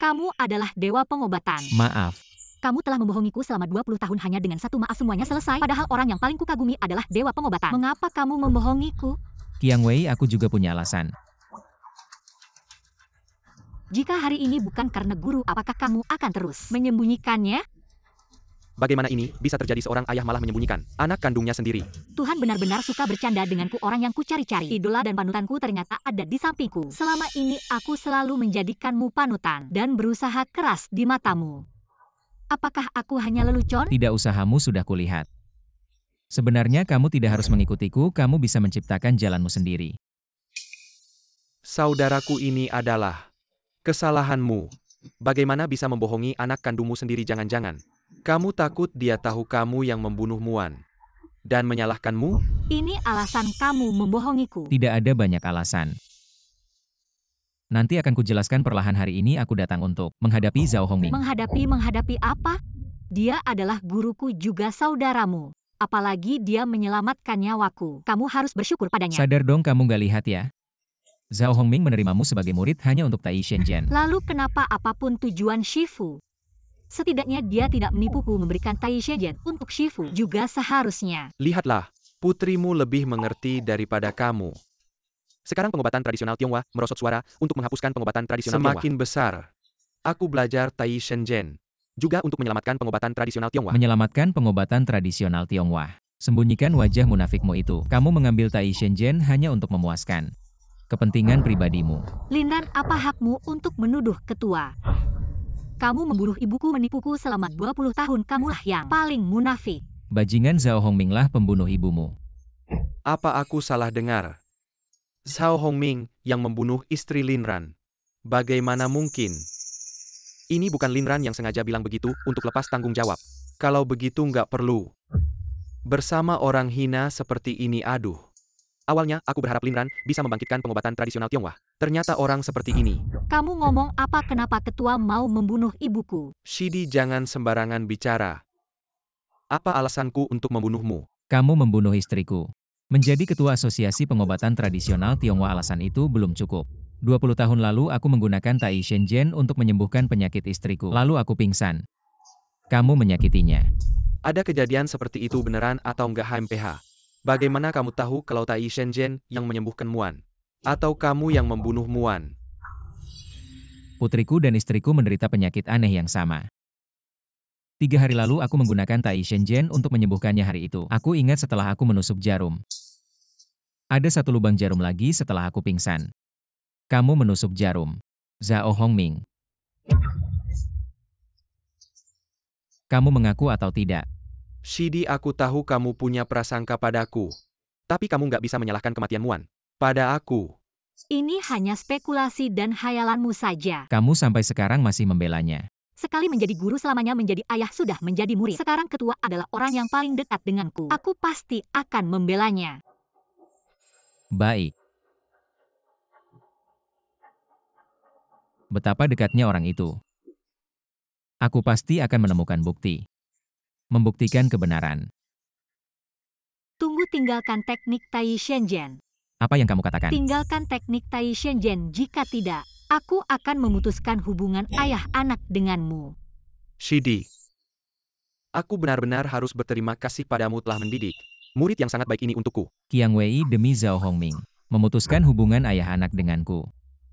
Kamu adalah dewa pengobatan. Maaf. Kamu telah membohongiku selama 20 tahun hanya dengan satu maaf semuanya selesai. Padahal orang yang paling kukagumi adalah dewa pengobatan. Mengapa kamu membohongiku? Qiangwei, aku juga punya alasan. Jika hari ini bukan karena guru, apakah kamu akan terus menyembunyikannya? Bagaimana ini bisa terjadi? Seorang ayah malah menyembunyikan anak kandungnya sendiri. Tuhan benar-benar suka bercanda denganku. Orang yang kucari-cari, idola dan panutanku, ternyata ada di sampingku. Selama ini aku selalu menjadikanmu panutan dan berusaha keras di matamu. Apakah aku hanya lelucon? Tidak, usahamu sudah kulihat. Sebenarnya kamu tidak harus mengikutiku, kamu bisa menciptakan jalanmu sendiri. Saudaraku, ini adalah kesalahanmu. Bagaimana bisa membohongi anak kandungmu sendiri? Jangan-jangan kamu takut dia tahu kamu yang membunuh Muan dan menyalahkanmu? Ini alasan kamu membohongiku. Tidak ada banyak alasan. Nanti akan kujelaskan perlahan. Hari ini aku datang untuk menghadapi Zhao Hongming. Menghadapi apa? Dia adalah guruku juga saudaramu. Apalagi dia menyelamatkan nyawaku. Kamu harus bersyukur padanya. Sadar dong, kamu gak lihat ya? Zhao Hongming menerimamu sebagai murid hanya untuk Tai Shenzhen. Lalu kenapa apapun tujuan Shifu? Setidaknya dia tidak menipuku memberikan Tai Shenzhen untuk Shifu juga seharusnya. Lihatlah, putrimu lebih mengerti daripada kamu. Sekarang pengobatan tradisional Tionghoa merosot suara untuk menghapuskan pengobatan tradisional Tionghoa. Semakin besar. Aku belajar Tai Shenzhen juga untuk menyelamatkan pengobatan tradisional Tionghoa. Menyelamatkan pengobatan tradisional Tionghoa. Sembunyikan wajah munafikmu itu. Kamu mengambil Tai Shenzhen hanya untuk memuaskan kepentingan pribadimu. Linran, apa hakmu untuk menuduh ketua? Kamu membunuh ibuku, menipuku selama 20 tahun. Kamulah yang paling munafik. Bajingan Zhao Hongming lah pembunuh ibumu. Apa aku salah dengar? Zhao Hongming yang membunuh istri Linran. Bagaimana mungkin? Ini bukan Linran yang sengaja bilang begitu untuk lepas tanggung jawab. Kalau begitu nggak perlu bersama orang hina seperti ini. Aduh. Awalnya aku berharap Linran bisa membangkitkan pengobatan tradisional Tionghoa. Ternyata orang seperti ini. Kamu ngomong apa kenapa ketua mau membunuh ibuku? Shidi, jangan sembarangan bicara. Apa alasanku untuk membunuhmu? Kamu membunuh istriku. Menjadi ketua asosiasi pengobatan tradisional Tionghoa alasan itu belum cukup. 20 tahun lalu aku menggunakan Tai Shenzhen untuk menyembuhkan penyakit istriku. Lalu aku pingsan. Kamu menyakitinya. Ada kejadian seperti itu beneran atau enggak HMPH? Bagaimana kamu tahu kalau Tai Shenzhen yang menyembuhkan Muan? Atau kamu yang membunuh Muan? Putriku dan istriku menderita penyakit aneh yang sama. 3 hari lalu aku menggunakan Tai Shenzhen untuk menyembuhkannya hari itu. Aku ingat setelah aku menusuk jarum. Ada satu lubang jarum lagi setelah aku pingsan. Kamu menusuk jarum. Zhao Hongming. Kamu mengaku atau tidak? Shidi, aku tahu kamu punya prasangka padaku. Tapi kamu nggak bisa menyalahkan kematian Muan. Pada aku. Ini hanya spekulasi dan hayalanmu saja. Kamu sampai sekarang masih membelanya. Sekali menjadi guru selamanya menjadi ayah sudah menjadi murid. Sekarang ketua adalah orang yang paling dekat denganku. Aku pasti akan membelanya. Baik. Betapa dekatnya orang itu. Aku pasti akan menemukan bukti. Membuktikan kebenaran. Tunggu, tinggalkan teknik Tai Shenzhen. Apa yang kamu katakan? Tinggalkan teknik Tai Shenzhen, jika tidak, aku akan memutuskan hubungan ayah anak denganmu. Shidi. Aku benar-benar harus berterima kasih padamu telah mendidik murid yang sangat baik ini untukku. Qiang Wei demi Zhao Hongming. Memutuskan hubungan ayah anak denganku.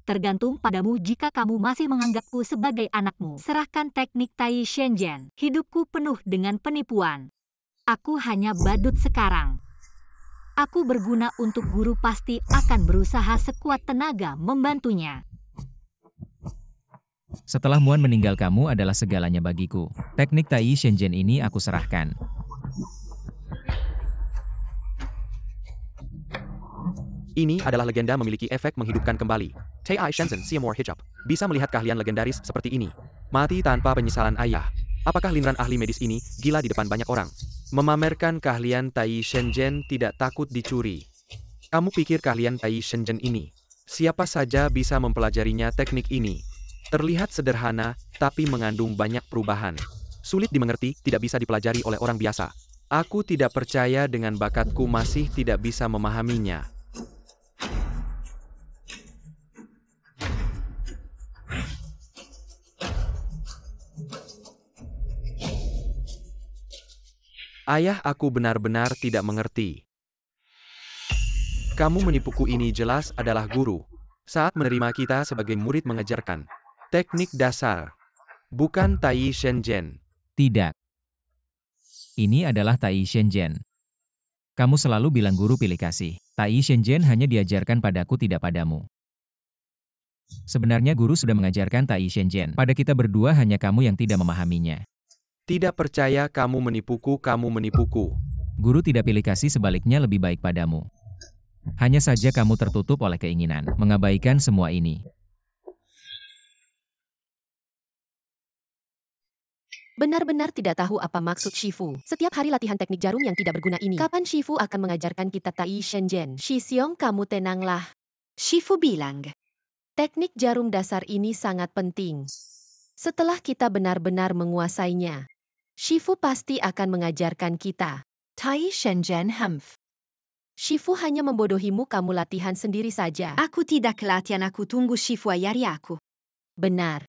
Tergantung padamu jika kamu masih menganggapku sebagai anakmu. Serahkan teknik Tai Shenzhen. Hidupku penuh dengan penipuan. Aku hanya badut sekarang. Aku berguna untuk guru, pasti akan berusaha sekuat tenaga membantunya. Setelah Muan meninggal, kamu adalah segalanya bagiku. Teknik Tai Shenzhen ini aku serahkan. Ini adalah legenda memiliki efek menghidupkan kembali. Tai Shenzhen Seymour Hijab. Bisa melihat keahlian legendaris seperti ini. Mati tanpa penyesalan ayah. Apakah Linran ahli medis ini gila di depan banyak orang? Memamerkan keahlian Tai Shenzhen tidak takut dicuri. Kamu pikir keahlian Tai Shenzhen ini? Siapa saja bisa mempelajarinya. Teknik ini terlihat sederhana, tapi mengandung banyak perubahan. Sulit dimengerti, tidak bisa dipelajari oleh orang biasa. Aku tidak percaya dengan bakatku masih tidak bisa memahaminya. Ayah, aku benar-benar tidak mengerti. Kamu menipuku. Ini jelas adalah guru. Saat menerima kita sebagai murid mengajarkan teknik dasar. Bukan Tai Shenzhen. Tidak. Ini adalah Tai Shenzhen. Kamu selalu bilang guru pilih kasih. Tai Shenzhen hanya diajarkan padaku, tidak padamu. Sebenarnya guru sudah mengajarkan Tai Shenzhen. Pada kita berdua, hanya kamu yang tidak memahaminya. Tidak percaya, kamu menipuku, kamu menipuku. Guru tidak pilih kasih, sebaliknya lebih baik padamu. Hanya saja kamu tertutup oleh keinginan mengabaikan semua ini. Benar-benar tidak tahu apa maksud Shifu. Setiap hari latihan teknik jarum yang tidak berguna ini. Kapan Shifu akan mengajarkan kita Tai Shenzhen? Shi Xiong, kamu tenanglah. Shifu bilang, teknik jarum dasar ini sangat penting. Setelah kita benar-benar menguasainya, Shifu pasti akan mengajarkan kita. Tai Shenzhen Humph. Shifu hanya membodohimu, kamu latihan sendiri saja. Aku tidak latihan, aku tunggu Shifu ayari aku. Benar.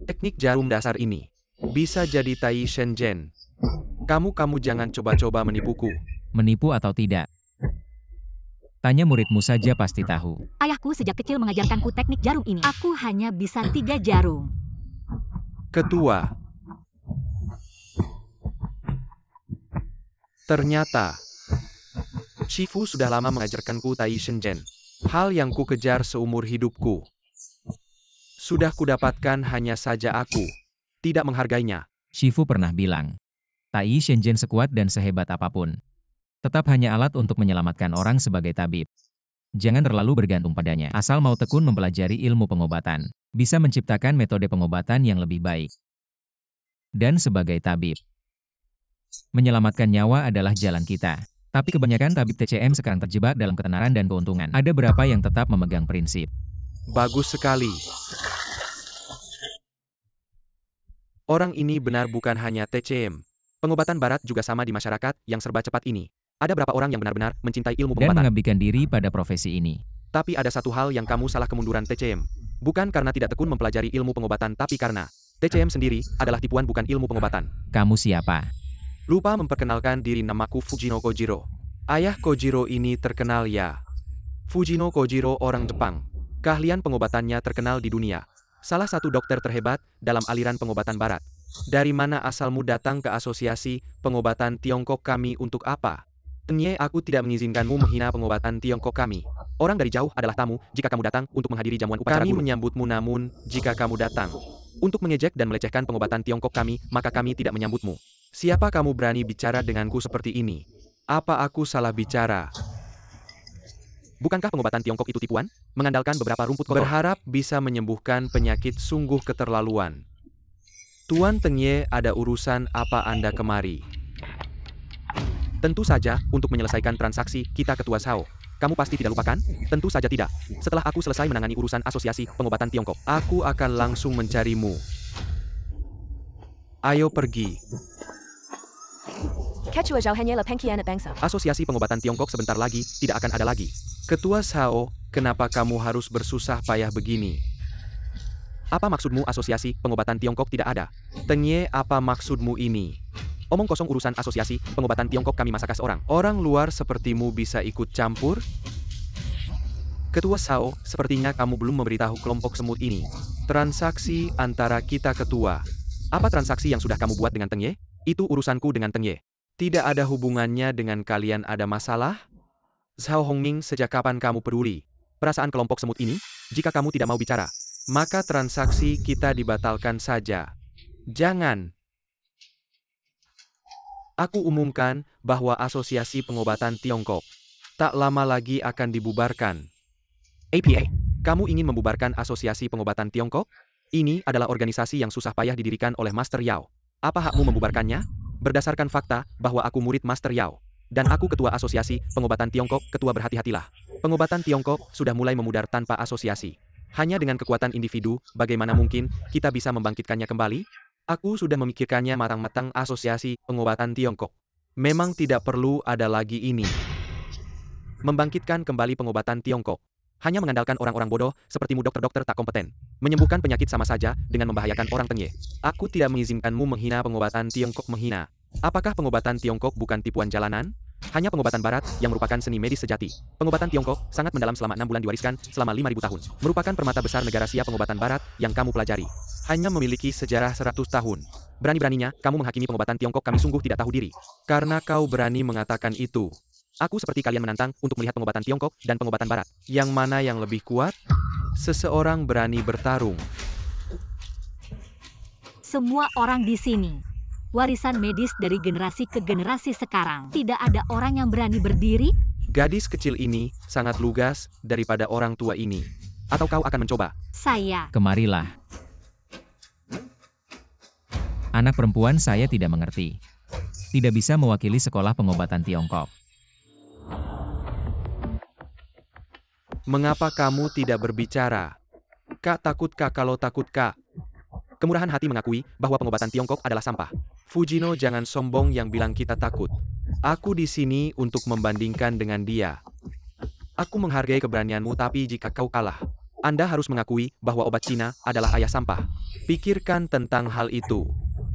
Teknik jarum dasar ini bisa jadi Tai Shenzhen. Kamu jangan coba-coba menipuku. Menipu atau tidak? Tanya muridmu saja, pasti tahu. Ayahku sejak kecil mengajarkanku teknik jarum ini. Aku hanya bisa 3 jarum. Ketua. Ternyata Shifu sudah lama mengajarkanku Tai Shenzhen. Hal yang ku kejar seumur hidupku. Sudah kudapatkan, hanya saja aku tidak menghargainya. Shifu pernah bilang, Tai Shenzhen sekuat dan sehebat apapun, tetap hanya alat untuk menyelamatkan orang sebagai tabib. Jangan terlalu bergantung padanya. Asal mau tekun mempelajari ilmu pengobatan, bisa menciptakan metode pengobatan yang lebih baik. Dan sebagai tabib, menyelamatkan nyawa adalah jalan kita. Tapi kebanyakan tabib TCM sekarang terjebak dalam ketenaran dan keuntungan. Ada berapa yang tetap memegang prinsip. Bagus sekali. Orang ini benar bukan hanya TCM. Pengobatan barat juga sama di masyarakat yang serba cepat ini. Ada berapa orang yang benar-benar mencintai ilmu Dan pengobatan? mengabdikan diri pada profesi ini. Tapi ada satu hal yang kamu salah kemunduran TCM. Bukan karena tidak tekun mempelajari ilmu pengobatan tapi karena TCM sendiri adalah tipuan bukan ilmu pengobatan. Kamu siapa? Lupa memperkenalkan diri, namaku Fujino Kojiro. Ayah Kojiro ini terkenal ya. Fujino Kojiro orang Jepang. Keahlian pengobatannya terkenal di dunia. Salah satu dokter terhebat dalam aliran pengobatan barat. Dari mana asalmu datang ke asosiasi pengobatan Tiongkok kami untuk apa? Tenye, aku tidak mengizinkanmu menghina pengobatan Tiongkok kami. Orang dari jauh adalah tamu jika kamu datang untuk menghadiri jamuan upacara guru. Kami menyambutmu, namun jika kamu datang untuk mengejek dan melecehkan pengobatan Tiongkok kami, maka kami tidak menyambutmu. Siapa kamu berani bicara denganku seperti ini? Apa aku salah bicara? Bukankah pengobatan Tiongkok itu tipuan? Mengandalkan beberapa rumput kotor. Berharap bisa menyembuhkan penyakit sungguh keterlaluan. Tuan Tenye, ada urusan apa Anda kemari? Tentu saja, untuk menyelesaikan transaksi kita Ketua Sao. Kamu pasti tidak lupakan? Tentu saja tidak. Setelah aku selesai menangani urusan asosiasi pengobatan Tiongkok, aku akan langsung mencarimu. Ayo pergi. Ketua Zhao hanya le pengkhianat bangsa. Asosiasi pengobatan Tiongkok sebentar lagi tidak akan ada lagi. Ketua Sao, kenapa kamu harus bersusah payah begini? Apa maksudmu asosiasi pengobatan Tiongkok tidak ada? Tenye, apa maksudmu ini? Omong kosong, urusan asosiasi pengobatan Tiongkok kami masakas orang. Orang luar sepertimu bisa ikut campur? Ketua Sao, sepertinya kamu belum memberitahu kelompok semut ini. Transaksi antara kita ketua. Apa transaksi yang sudah kamu buat dengan Tenye? Itu urusanku dengan Tenye. Tidak ada hubungannya dengan kalian. Ada masalah? Zhao Hongming, sejak kapan kamu peduli perasaan kelompok semut ini? Jika kamu tidak mau bicara, maka transaksi kita dibatalkan saja. Jangan. Aku umumkan bahwa asosiasi pengobatan Tiongkok tak lama lagi akan dibubarkan. APA, kamu ingin membubarkan asosiasi pengobatan Tiongkok? Ini adalah organisasi yang susah payah didirikan oleh Master Yao. Apa hakmu membubarkannya? Berdasarkan fakta bahwa aku murid Master Yao, dan aku ketua asosiasi pengobatan Tiongkok, ketua berhati-hatilah. Pengobatan Tiongkok sudah mulai memudar tanpa asosiasi. Hanya dengan kekuatan individu, bagaimana mungkin kita bisa membangkitkannya kembali? Aku sudah memikirkannya matang-matang. Asosiasi pengobatan Tiongkok memang tidak perlu ada lagi ini. Membangkitkan kembali pengobatan Tiongkok hanya mengandalkan orang-orang bodoh sepertimu, dokter-dokter tak kompeten. Menyembuhkan penyakit sama saja dengan membahayakan orang Tenye. Aku tidak mengizinkanmu menghina pengobatan Tiongkok. Menghina? Apakah pengobatan Tiongkok bukan tipuan jalanan? Hanya pengobatan barat yang merupakan seni medis sejati. Pengobatan Tiongkok sangat mendalam, selama 6 bulan diwariskan selama 5.000 tahun. Merupakan permata besar negara Sia. Pengobatan barat yang kamu pelajari hanya memiliki sejarah 100 tahun. Berani-beraninya kamu menghakimi pengobatan Tiongkok. Kami sungguh tidak tahu diri. Karena kau berani mengatakan itu. Aku seperti kalian menantang untuk melihat pengobatan Tiongkok dan pengobatan barat. Yang mana yang lebih kuat? Seseorang berani bertarung. Semua orang di sini warisan medis dari generasi ke generasi sekarang. Tidak ada orang yang berani berdiri. Gadis kecil ini sangat lugas daripada orang tua ini. Atau kau akan mencoba? Saya. Kemarilah. Anak perempuan saya tidak mengerti. Tidak bisa mewakili sekolah pengobatan Tiongkok. Mengapa kamu tidak berbicara? Kak, takut kak? Kalau takut kak. Kemurahan hati mengakui bahwa pengobatan Tiongkok adalah sampah. Fujino, jangan sombong yang bilang kita takut. Aku di sini untuk membandingkan dengan dia. Aku menghargai keberanianmu, tapi jika kau kalah, Anda harus mengakui bahwa obat Cina adalah ayah sampah. Pikirkan tentang hal itu.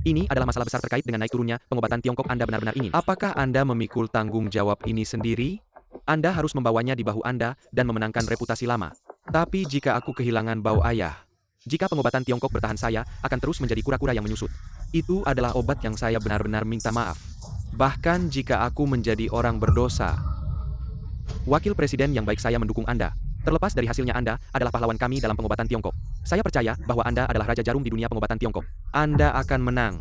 Ini adalah masalah besar terkait dengan naik turunnya pengobatan Tiongkok. Anda benar-benar ingin. Apakah Anda memikul tanggung jawab ini sendiri? Anda harus membawanya di bahu Anda dan memenangkan reputasi lama. Tapi jika aku kehilangan bau ayah, jika pengobatan Tiongkok bertahan, saya akan terus menjadi kura-kura yang menyusut. Itu adalah obat yang saya benar-benar minta maaf. Bahkan jika aku menjadi orang berdosa. Wakil Presiden yang baik, saya mendukung Anda. Terlepas dari hasilnya, Anda adalah pahlawan kami dalam pengobatan Tiongkok. Saya percaya bahwa Anda adalah raja jarum di dunia pengobatan Tiongkok. Anda akan menang.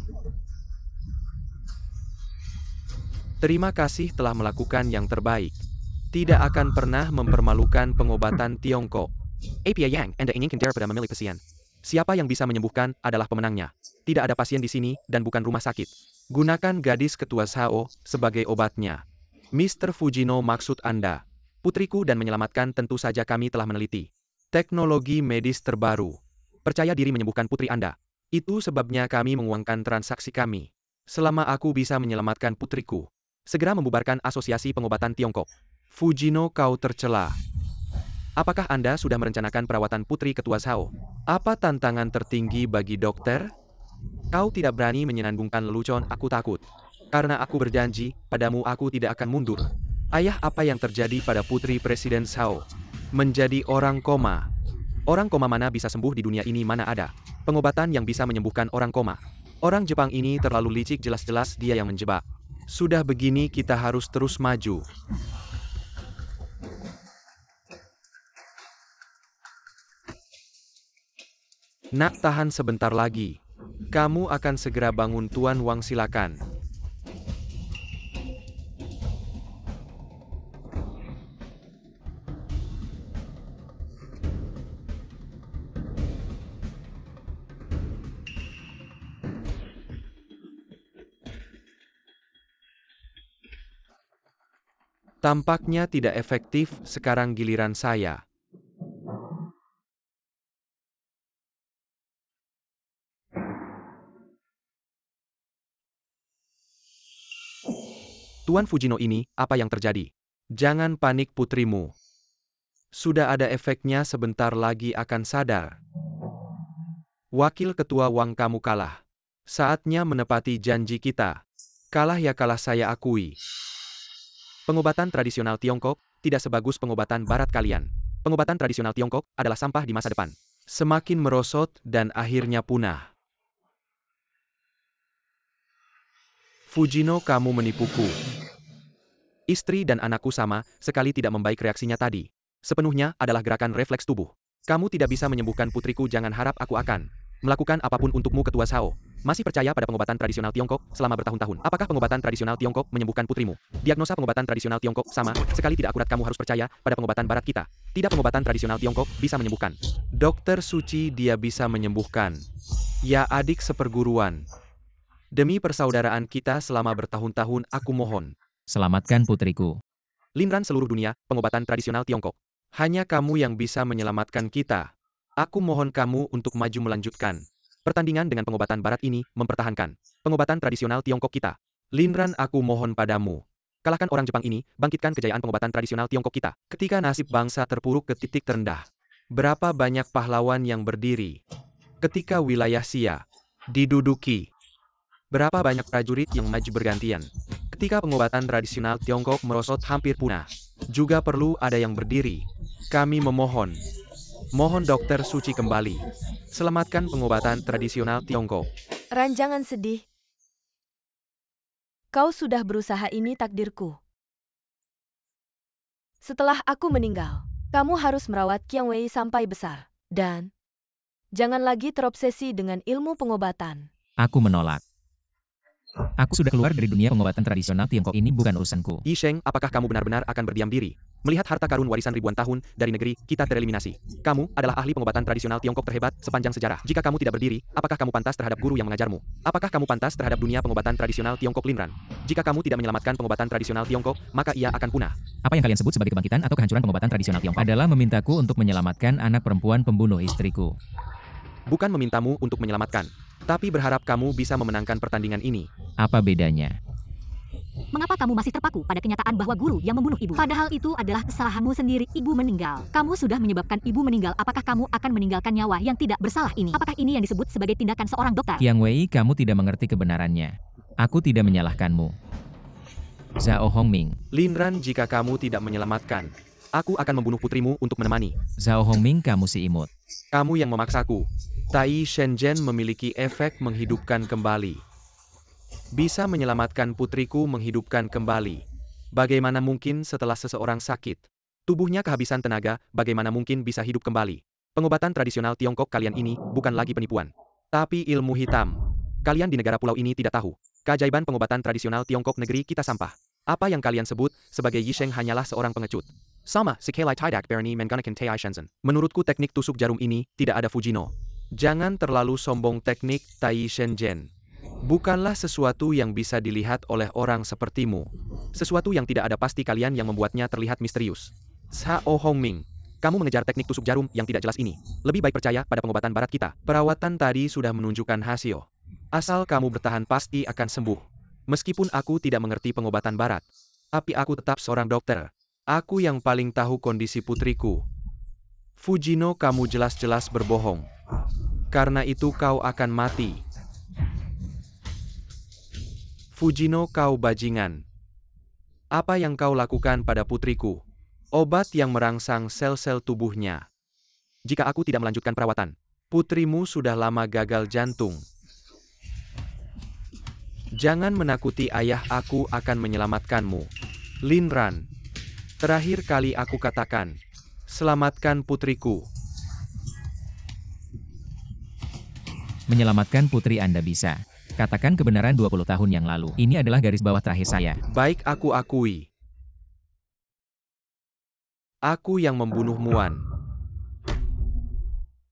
Terima kasih telah melakukan yang terbaik. tidak akan pernah mempermalukan pengobatan Tiongkok. APA Yang Anda ingin kejar pada memilih pasien. Siapa yang bisa menyembuhkan adalah pemenangnya. Tidak ada pasien di sini dan bukan rumah sakit. Gunakan gadis ketua Sao sebagai obatnya. Mr. Fujino, maksud Anda? Putriku dan menyelamatkan, tentu saja kami telah meneliti teknologi medis terbaru. Percaya diri menyembuhkan putri Anda. Itu sebabnya kami menguangkan transaksi kami. Selama aku bisa menyelamatkan putriku. Segera membubarkan Asosiasi Pengobatan Tiongkok. Fujino, kau tercela. Apakah Anda sudah merencanakan perawatan putri ketua Sao? Apa tantangan tertinggi bagi dokter? Kau tidak berani menyenandungkan lelucon, aku takut. Karena aku berjanji, padamu aku tidak akan mundur. Ayah, apa yang terjadi pada putri Presiden Sao? Menjadi orang koma. Orang koma mana bisa sembuh di dunia ini, mana ada pengobatan yang bisa menyembuhkan orang koma. Orang Jepang ini terlalu licik, jelas-jelas dia yang menjebak. Sudah begini kita harus terus maju. Nak, tahan sebentar lagi. Kamu akan segera bangun, Tuan Wang, silakan. Tampaknya tidak efektif, sekarang giliran saya. Tuan Fujino, ini, apa yang terjadi? Jangan panik putrimu. Sudah ada efeknya, sebentar lagi akan sadar. Wakil Ketua Wang, kamu kalah. Saatnya menepati janji kita. Kalah ya kalah, saya akui. Pengobatan tradisional Tiongkok tidak sebagus pengobatan barat kalian. Pengobatan tradisional Tiongkok adalah sampah di masa depan. Semakin merosot dan akhirnya punah. Fujino, kamu menipuku. Istri dan anakku sama sekali tidak membaik reaksinya tadi. Sepenuhnya adalah gerakan refleks tubuh. Kamu tidak bisa menyembuhkan putriku, jangan harap aku akan melakukan apapun untukmu, Ketua Sao. Masih percaya pada pengobatan tradisional Tiongkok selama bertahun-tahun. Apakah pengobatan tradisional Tiongkok menyembuhkan putrimu? Diagnosa pengobatan tradisional Tiongkok sama sekali tidak akurat, kamu harus percaya pada pengobatan barat kita. Tidak, pengobatan tradisional Tiongkok bisa menyembuhkan. Dokter suci, dia bisa menyembuhkan. Ya adik seperguruan. Demi persaudaraan kita selama bertahun-tahun, aku mohon. Selamatkan putriku. Linran seluruh dunia, pengobatan tradisional Tiongkok. Hanya kamu yang bisa menyelamatkan kita. Aku mohon kamu untuk maju melanjutkan pertandingan dengan pengobatan barat ini, mempertahankan pengobatan tradisional Tiongkok kita. Linran, aku mohon padamu. Kalahkan orang Jepang ini, bangkitkan kejayaan pengobatan tradisional Tiongkok kita. Ketika nasib bangsa terpuruk ke titik terendah. Berapa banyak pahlawan yang berdiri. Ketika wilayah Xia diduduki. Berapa banyak prajurit yang maju bergantian. Ketika pengobatan tradisional Tiongkok merosot hampir punah. Juga perlu ada yang berdiri. Kami memohon. Mohon dokter suci kembali. Selamatkan pengobatan tradisional Tiongkok. Ran, jangan sedih. Kau sudah berusaha, ini takdirku. Setelah aku meninggal, kamu harus merawat Qiang Wei sampai besar. Dan jangan lagi terobsesi dengan ilmu pengobatan. Aku menolak. Aku sudah keluar dari dunia pengobatan tradisional Tiongkok, ini bukan urusanku. Yi Sheng, apakah kamu benar-benar akan berdiam diri? Melihat harta karun warisan ribuan tahun dari negeri kita tereliminasi. Kamu adalah ahli pengobatan tradisional Tiongkok terhebat sepanjang sejarah. Jika kamu tidak berdiri, apakah kamu pantas terhadap guru yang mengajarmu? Apakah kamu pantas terhadap dunia pengobatan tradisional Tiongkok, Linran? Jika kamu tidak menyelamatkan pengobatan tradisional Tiongkok, maka ia akan punah. Apa yang kalian sebut sebagai kebangkitan atau kehancuran pengobatan tradisional Tiongkok adalah memintaku untuk menyelamatkan anak perempuan pembunuh istriku. Bukan memintamu untuk menyelamatkan, tapi berharap kamu bisa memenangkan pertandingan ini. Apa bedanya? Mengapa kamu masih terpaku pada kenyataan bahwa guru yang membunuh ibu? Padahal itu adalah kesalahanmu sendiri. Ibu meninggal. Kamu sudah menyebabkan ibu meninggal. Apakah kamu akan meninggalkan nyawa yang tidak bersalah ini? Apakah ini yang disebut sebagai tindakan seorang dokter? Qiang Wei, kamu tidak mengerti kebenarannya. Aku tidak menyalahkanmu. Zhao Hongming. Linran, jika kamu tidak menyelamatkan, aku akan membunuh putrimu untuk menemani. Zhao Hongming, kamu si imut. Kamu yang memaksaku. Tai Shenzhen memiliki efek menghidupkan kembali. Bisa menyelamatkan putriku, menghidupkan kembali. Bagaimana mungkin setelah seseorang sakit? Tubuhnya kehabisan tenaga, bagaimana mungkin bisa hidup kembali? Pengobatan tradisional Tiongkok kalian ini bukan lagi penipuan, tapi ilmu hitam. Kalian di negara pulau ini tidak tahu. Keajaiban pengobatan tradisional Tiongkok negeri kita sampah. Apa yang kalian sebut sebagai Yisheng hanyalah seorang pengecut. Sama, Sikelai tidak berani menggunakan Tai Shenzhen. Menurutku teknik tusuk jarum ini tidak ada Fujino. Jangan terlalu sombong teknik Tai Shenzhen. Bukanlah sesuatu yang bisa dilihat oleh orang sepertimu. Sesuatu yang tidak ada pasti kalian yang membuatnya terlihat misterius. Xiao Hongming, kamu mengejar teknik tusuk jarum yang tidak jelas ini. Lebih baik percaya pada pengobatan barat kita. Perawatan tadi sudah menunjukkan hasil. Asal kamu bertahan pasti akan sembuh. Meskipun aku tidak mengerti pengobatan barat. Tapi aku tetap seorang dokter. Aku yang paling tahu kondisi putriku. Fujino, kamu jelas-jelas berbohong. Karena itu kau akan mati. Fujino, kau bajingan. Apa yang kau lakukan pada putriku? Obat yang merangsang sel-sel tubuhnya. Jika aku tidak melanjutkan perawatan, putrimu sudah lama gagal jantung. Jangan menakuti ayah, aku akan menyelamatkanmu. Lin Ran. Terakhir kali aku katakan, selamatkan putriku. Menyelamatkan putri Anda bisa. Katakan kebenaran 20 tahun yang lalu. Ini adalah garis bawah terakhir saya. Baik, aku akui. Aku yang membunuh Muan.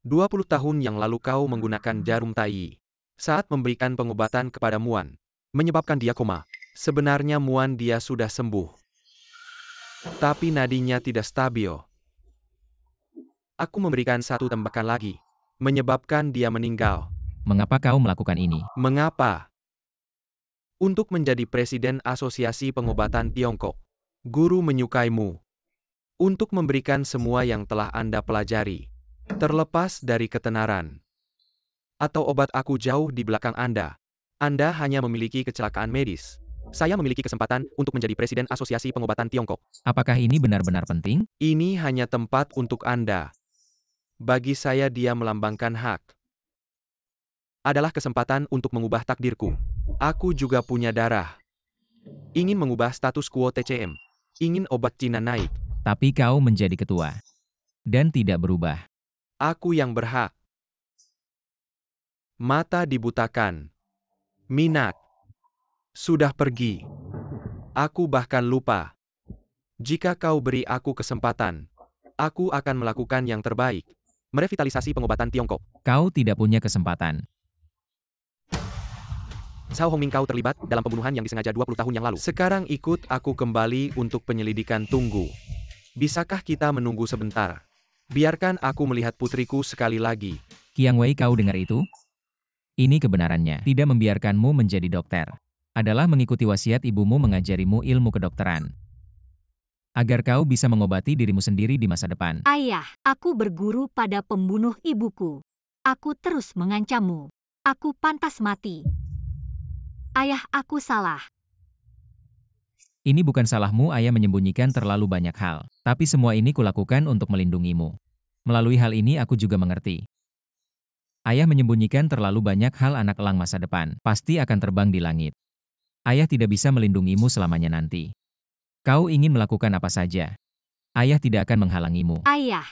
20 tahun yang lalu kau menggunakan jarum tai. Saat memberikan pengobatan kepada Muan. Menyebabkan dia koma. Sebenarnya Muan dia sudah sembuh. Tapi nadinya tidak stabil. Aku memberikan satu tembakan lagi. Menyebabkan dia meninggal. Mengapa kau melakukan ini? Mengapa? Untuk menjadi presiden Asosiasi Pengobatan Tiongkok. Guru menyukaimu. Untuk memberikan semua yang telah Anda pelajari. Terlepas dari ketenaran. Atau obat aku jauh di belakang Anda. Anda hanya memiliki kecelakaan medis. Saya memiliki kesempatan untuk menjadi presiden Asosiasi Pengobatan Tiongkok. Apakah ini benar-benar penting? Ini hanya tempat untuk Anda. Bagi saya dia melambangkan hak. Adalah kesempatan untuk mengubah takdirku. Aku juga punya darah. Ingin mengubah status quo TCM. Ingin obat Cina naik. Tapi kau menjadi ketua. Dan tidak berubah. Aku yang berhak. Mata dibutakan. Minat. Sudah pergi. Aku bahkan lupa. Jika kau beri aku kesempatan, aku akan melakukan yang terbaik. Merevitalisasi pengobatan Tiongkok. Kau tidak punya kesempatan. Xiao Hongming, kau terlibat dalam pembunuhan yang disengaja 20 tahun yang lalu. Sekarang ikut aku kembali untuk penyelidikan. Tunggu. Bisakah kita menunggu sebentar? Biarkan aku melihat putriku sekali lagi. Qiang Wei, kau dengar itu? Ini kebenarannya. Tidak membiarkanmu menjadi dokter. Adalah mengikuti wasiat ibumu mengajarimu ilmu kedokteran. Agar kau bisa mengobati dirimu sendiri di masa depan. Ayah, aku berguru pada pembunuh ibuku. Aku terus mengancammu. Aku pantas mati. Ayah, aku salah. Ini bukan salahmu, ayah menyembunyikan terlalu banyak hal. Tapi semua ini kulakukan untuk melindungimu. Melalui hal ini aku juga mengerti. Ayah menyembunyikan terlalu banyak hal, anak elang masa depan. Pasti akan terbang di langit. Ayah tidak bisa melindungimu selamanya nanti. Kau ingin melakukan apa saja. Ayah tidak akan menghalangimu. Ayah.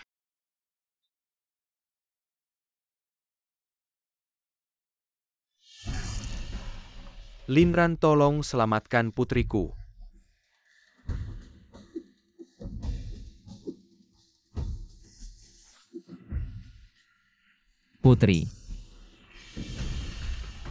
Lin Ran, tolong selamatkan putriku. Putri.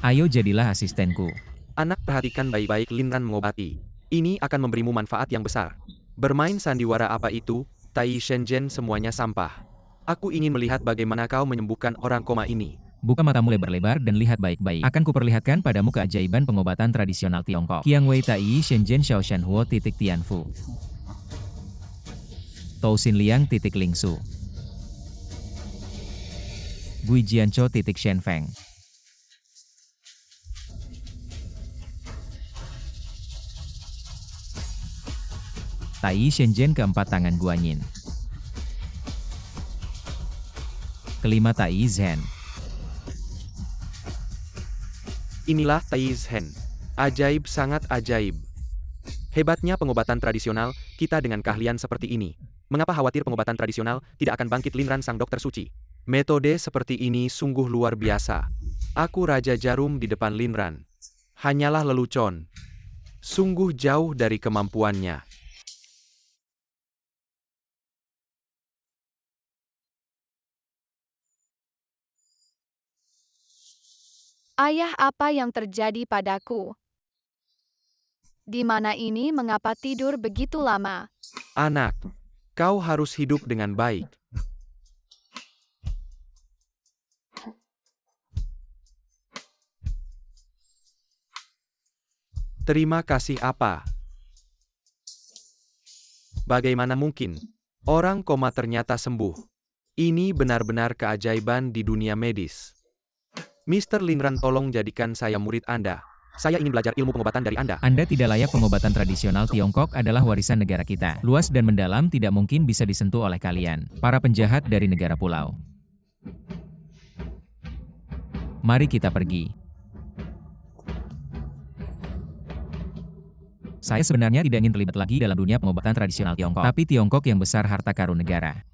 Ayo jadilah asistenku. Anak, perhatikan baik-baik Lin Ran mengobati. Ini akan memberimu manfaat yang besar. Bermain sandiwara apa itu, Tai Shenzhen, semuanya sampah. Aku ingin melihat bagaimana kau menyembuhkan orang koma ini. Buka matamu lebar-lebar dan lihat baik-baik. Akan kuperlihatkan padamu keajaiban pengobatan tradisional Tiongkok. Qiang Wei Tai Shenzhen Xiaoshan Huo Tianfu. Tou Xin Liang Ling Su. Gui Jiancho Shen Feng. Tai Shenzhen keempat, tangan Guanyin. Kelima, Tai Zhen. Inilah Tai Zhen. Ajaib, sangat ajaib. Hebatnya pengobatan tradisional, kita dengan keahlian seperti ini. Mengapa khawatir pengobatan tradisional tidak akan bangkit? Lin Ran, sang dokter suci. Metode seperti ini sungguh luar biasa. Aku Raja Jarum di depan Lin Ran. Hanyalah lelucon. Sungguh jauh dari kemampuannya. Ayah, apa yang terjadi padaku? Di mana ini? Mengapa tidur begitu lama? Anak, kau harus hidup dengan baik. Terima kasih apa? Bagaimana mungkin? Orang koma ternyata sembuh. Ini benar-benar keajaiban di dunia medis. Mr. Linran, tolong jadikan saya murid Anda. Saya ingin belajar ilmu pengobatan dari Anda. Anda tidak layak. Pengobatan tradisional Tiongkok adalah warisan negara kita. Luas dan mendalam, tidak mungkin bisa disentuh oleh kalian, para penjahat dari negara pulau. Mari kita pergi. Saya sebenarnya tidak ingin terlibat lagi dalam dunia pengobatan tradisional Tiongkok. Tapi Tiongkok yang besar harta karun negara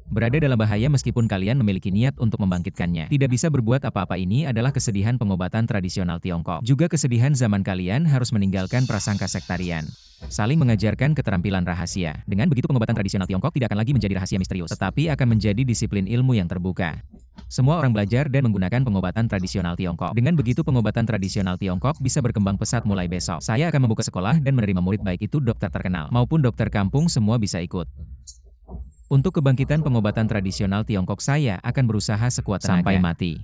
berada dalam bahaya meskipun kalian memiliki niat untuk membangkitkannya. Tidak bisa berbuat apa-apa. Ini adalah kesedihan pengobatan tradisional Tiongkok. Juga kesedihan zaman kalian harus meninggalkan prasangka sektarian. Saling mengajarkan keterampilan rahasia. Dengan begitu pengobatan tradisional Tiongkok tidak akan lagi menjadi rahasia misterius, tetapi akan menjadi disiplin ilmu yang terbuka. Semua orang belajar dan menggunakan pengobatan tradisional Tiongkok. Dengan begitu pengobatan tradisional Tiongkok bisa berkembang pesat. Mulai besok, saya akan membuka sekolah dan menerima murid, baik itu dokter terkenal maupun dokter kampung, semua bisa ikut. Untuk kebangkitan pengobatan tradisional Tiongkok, saya akan berusaha sekuat tenaga sampai mati.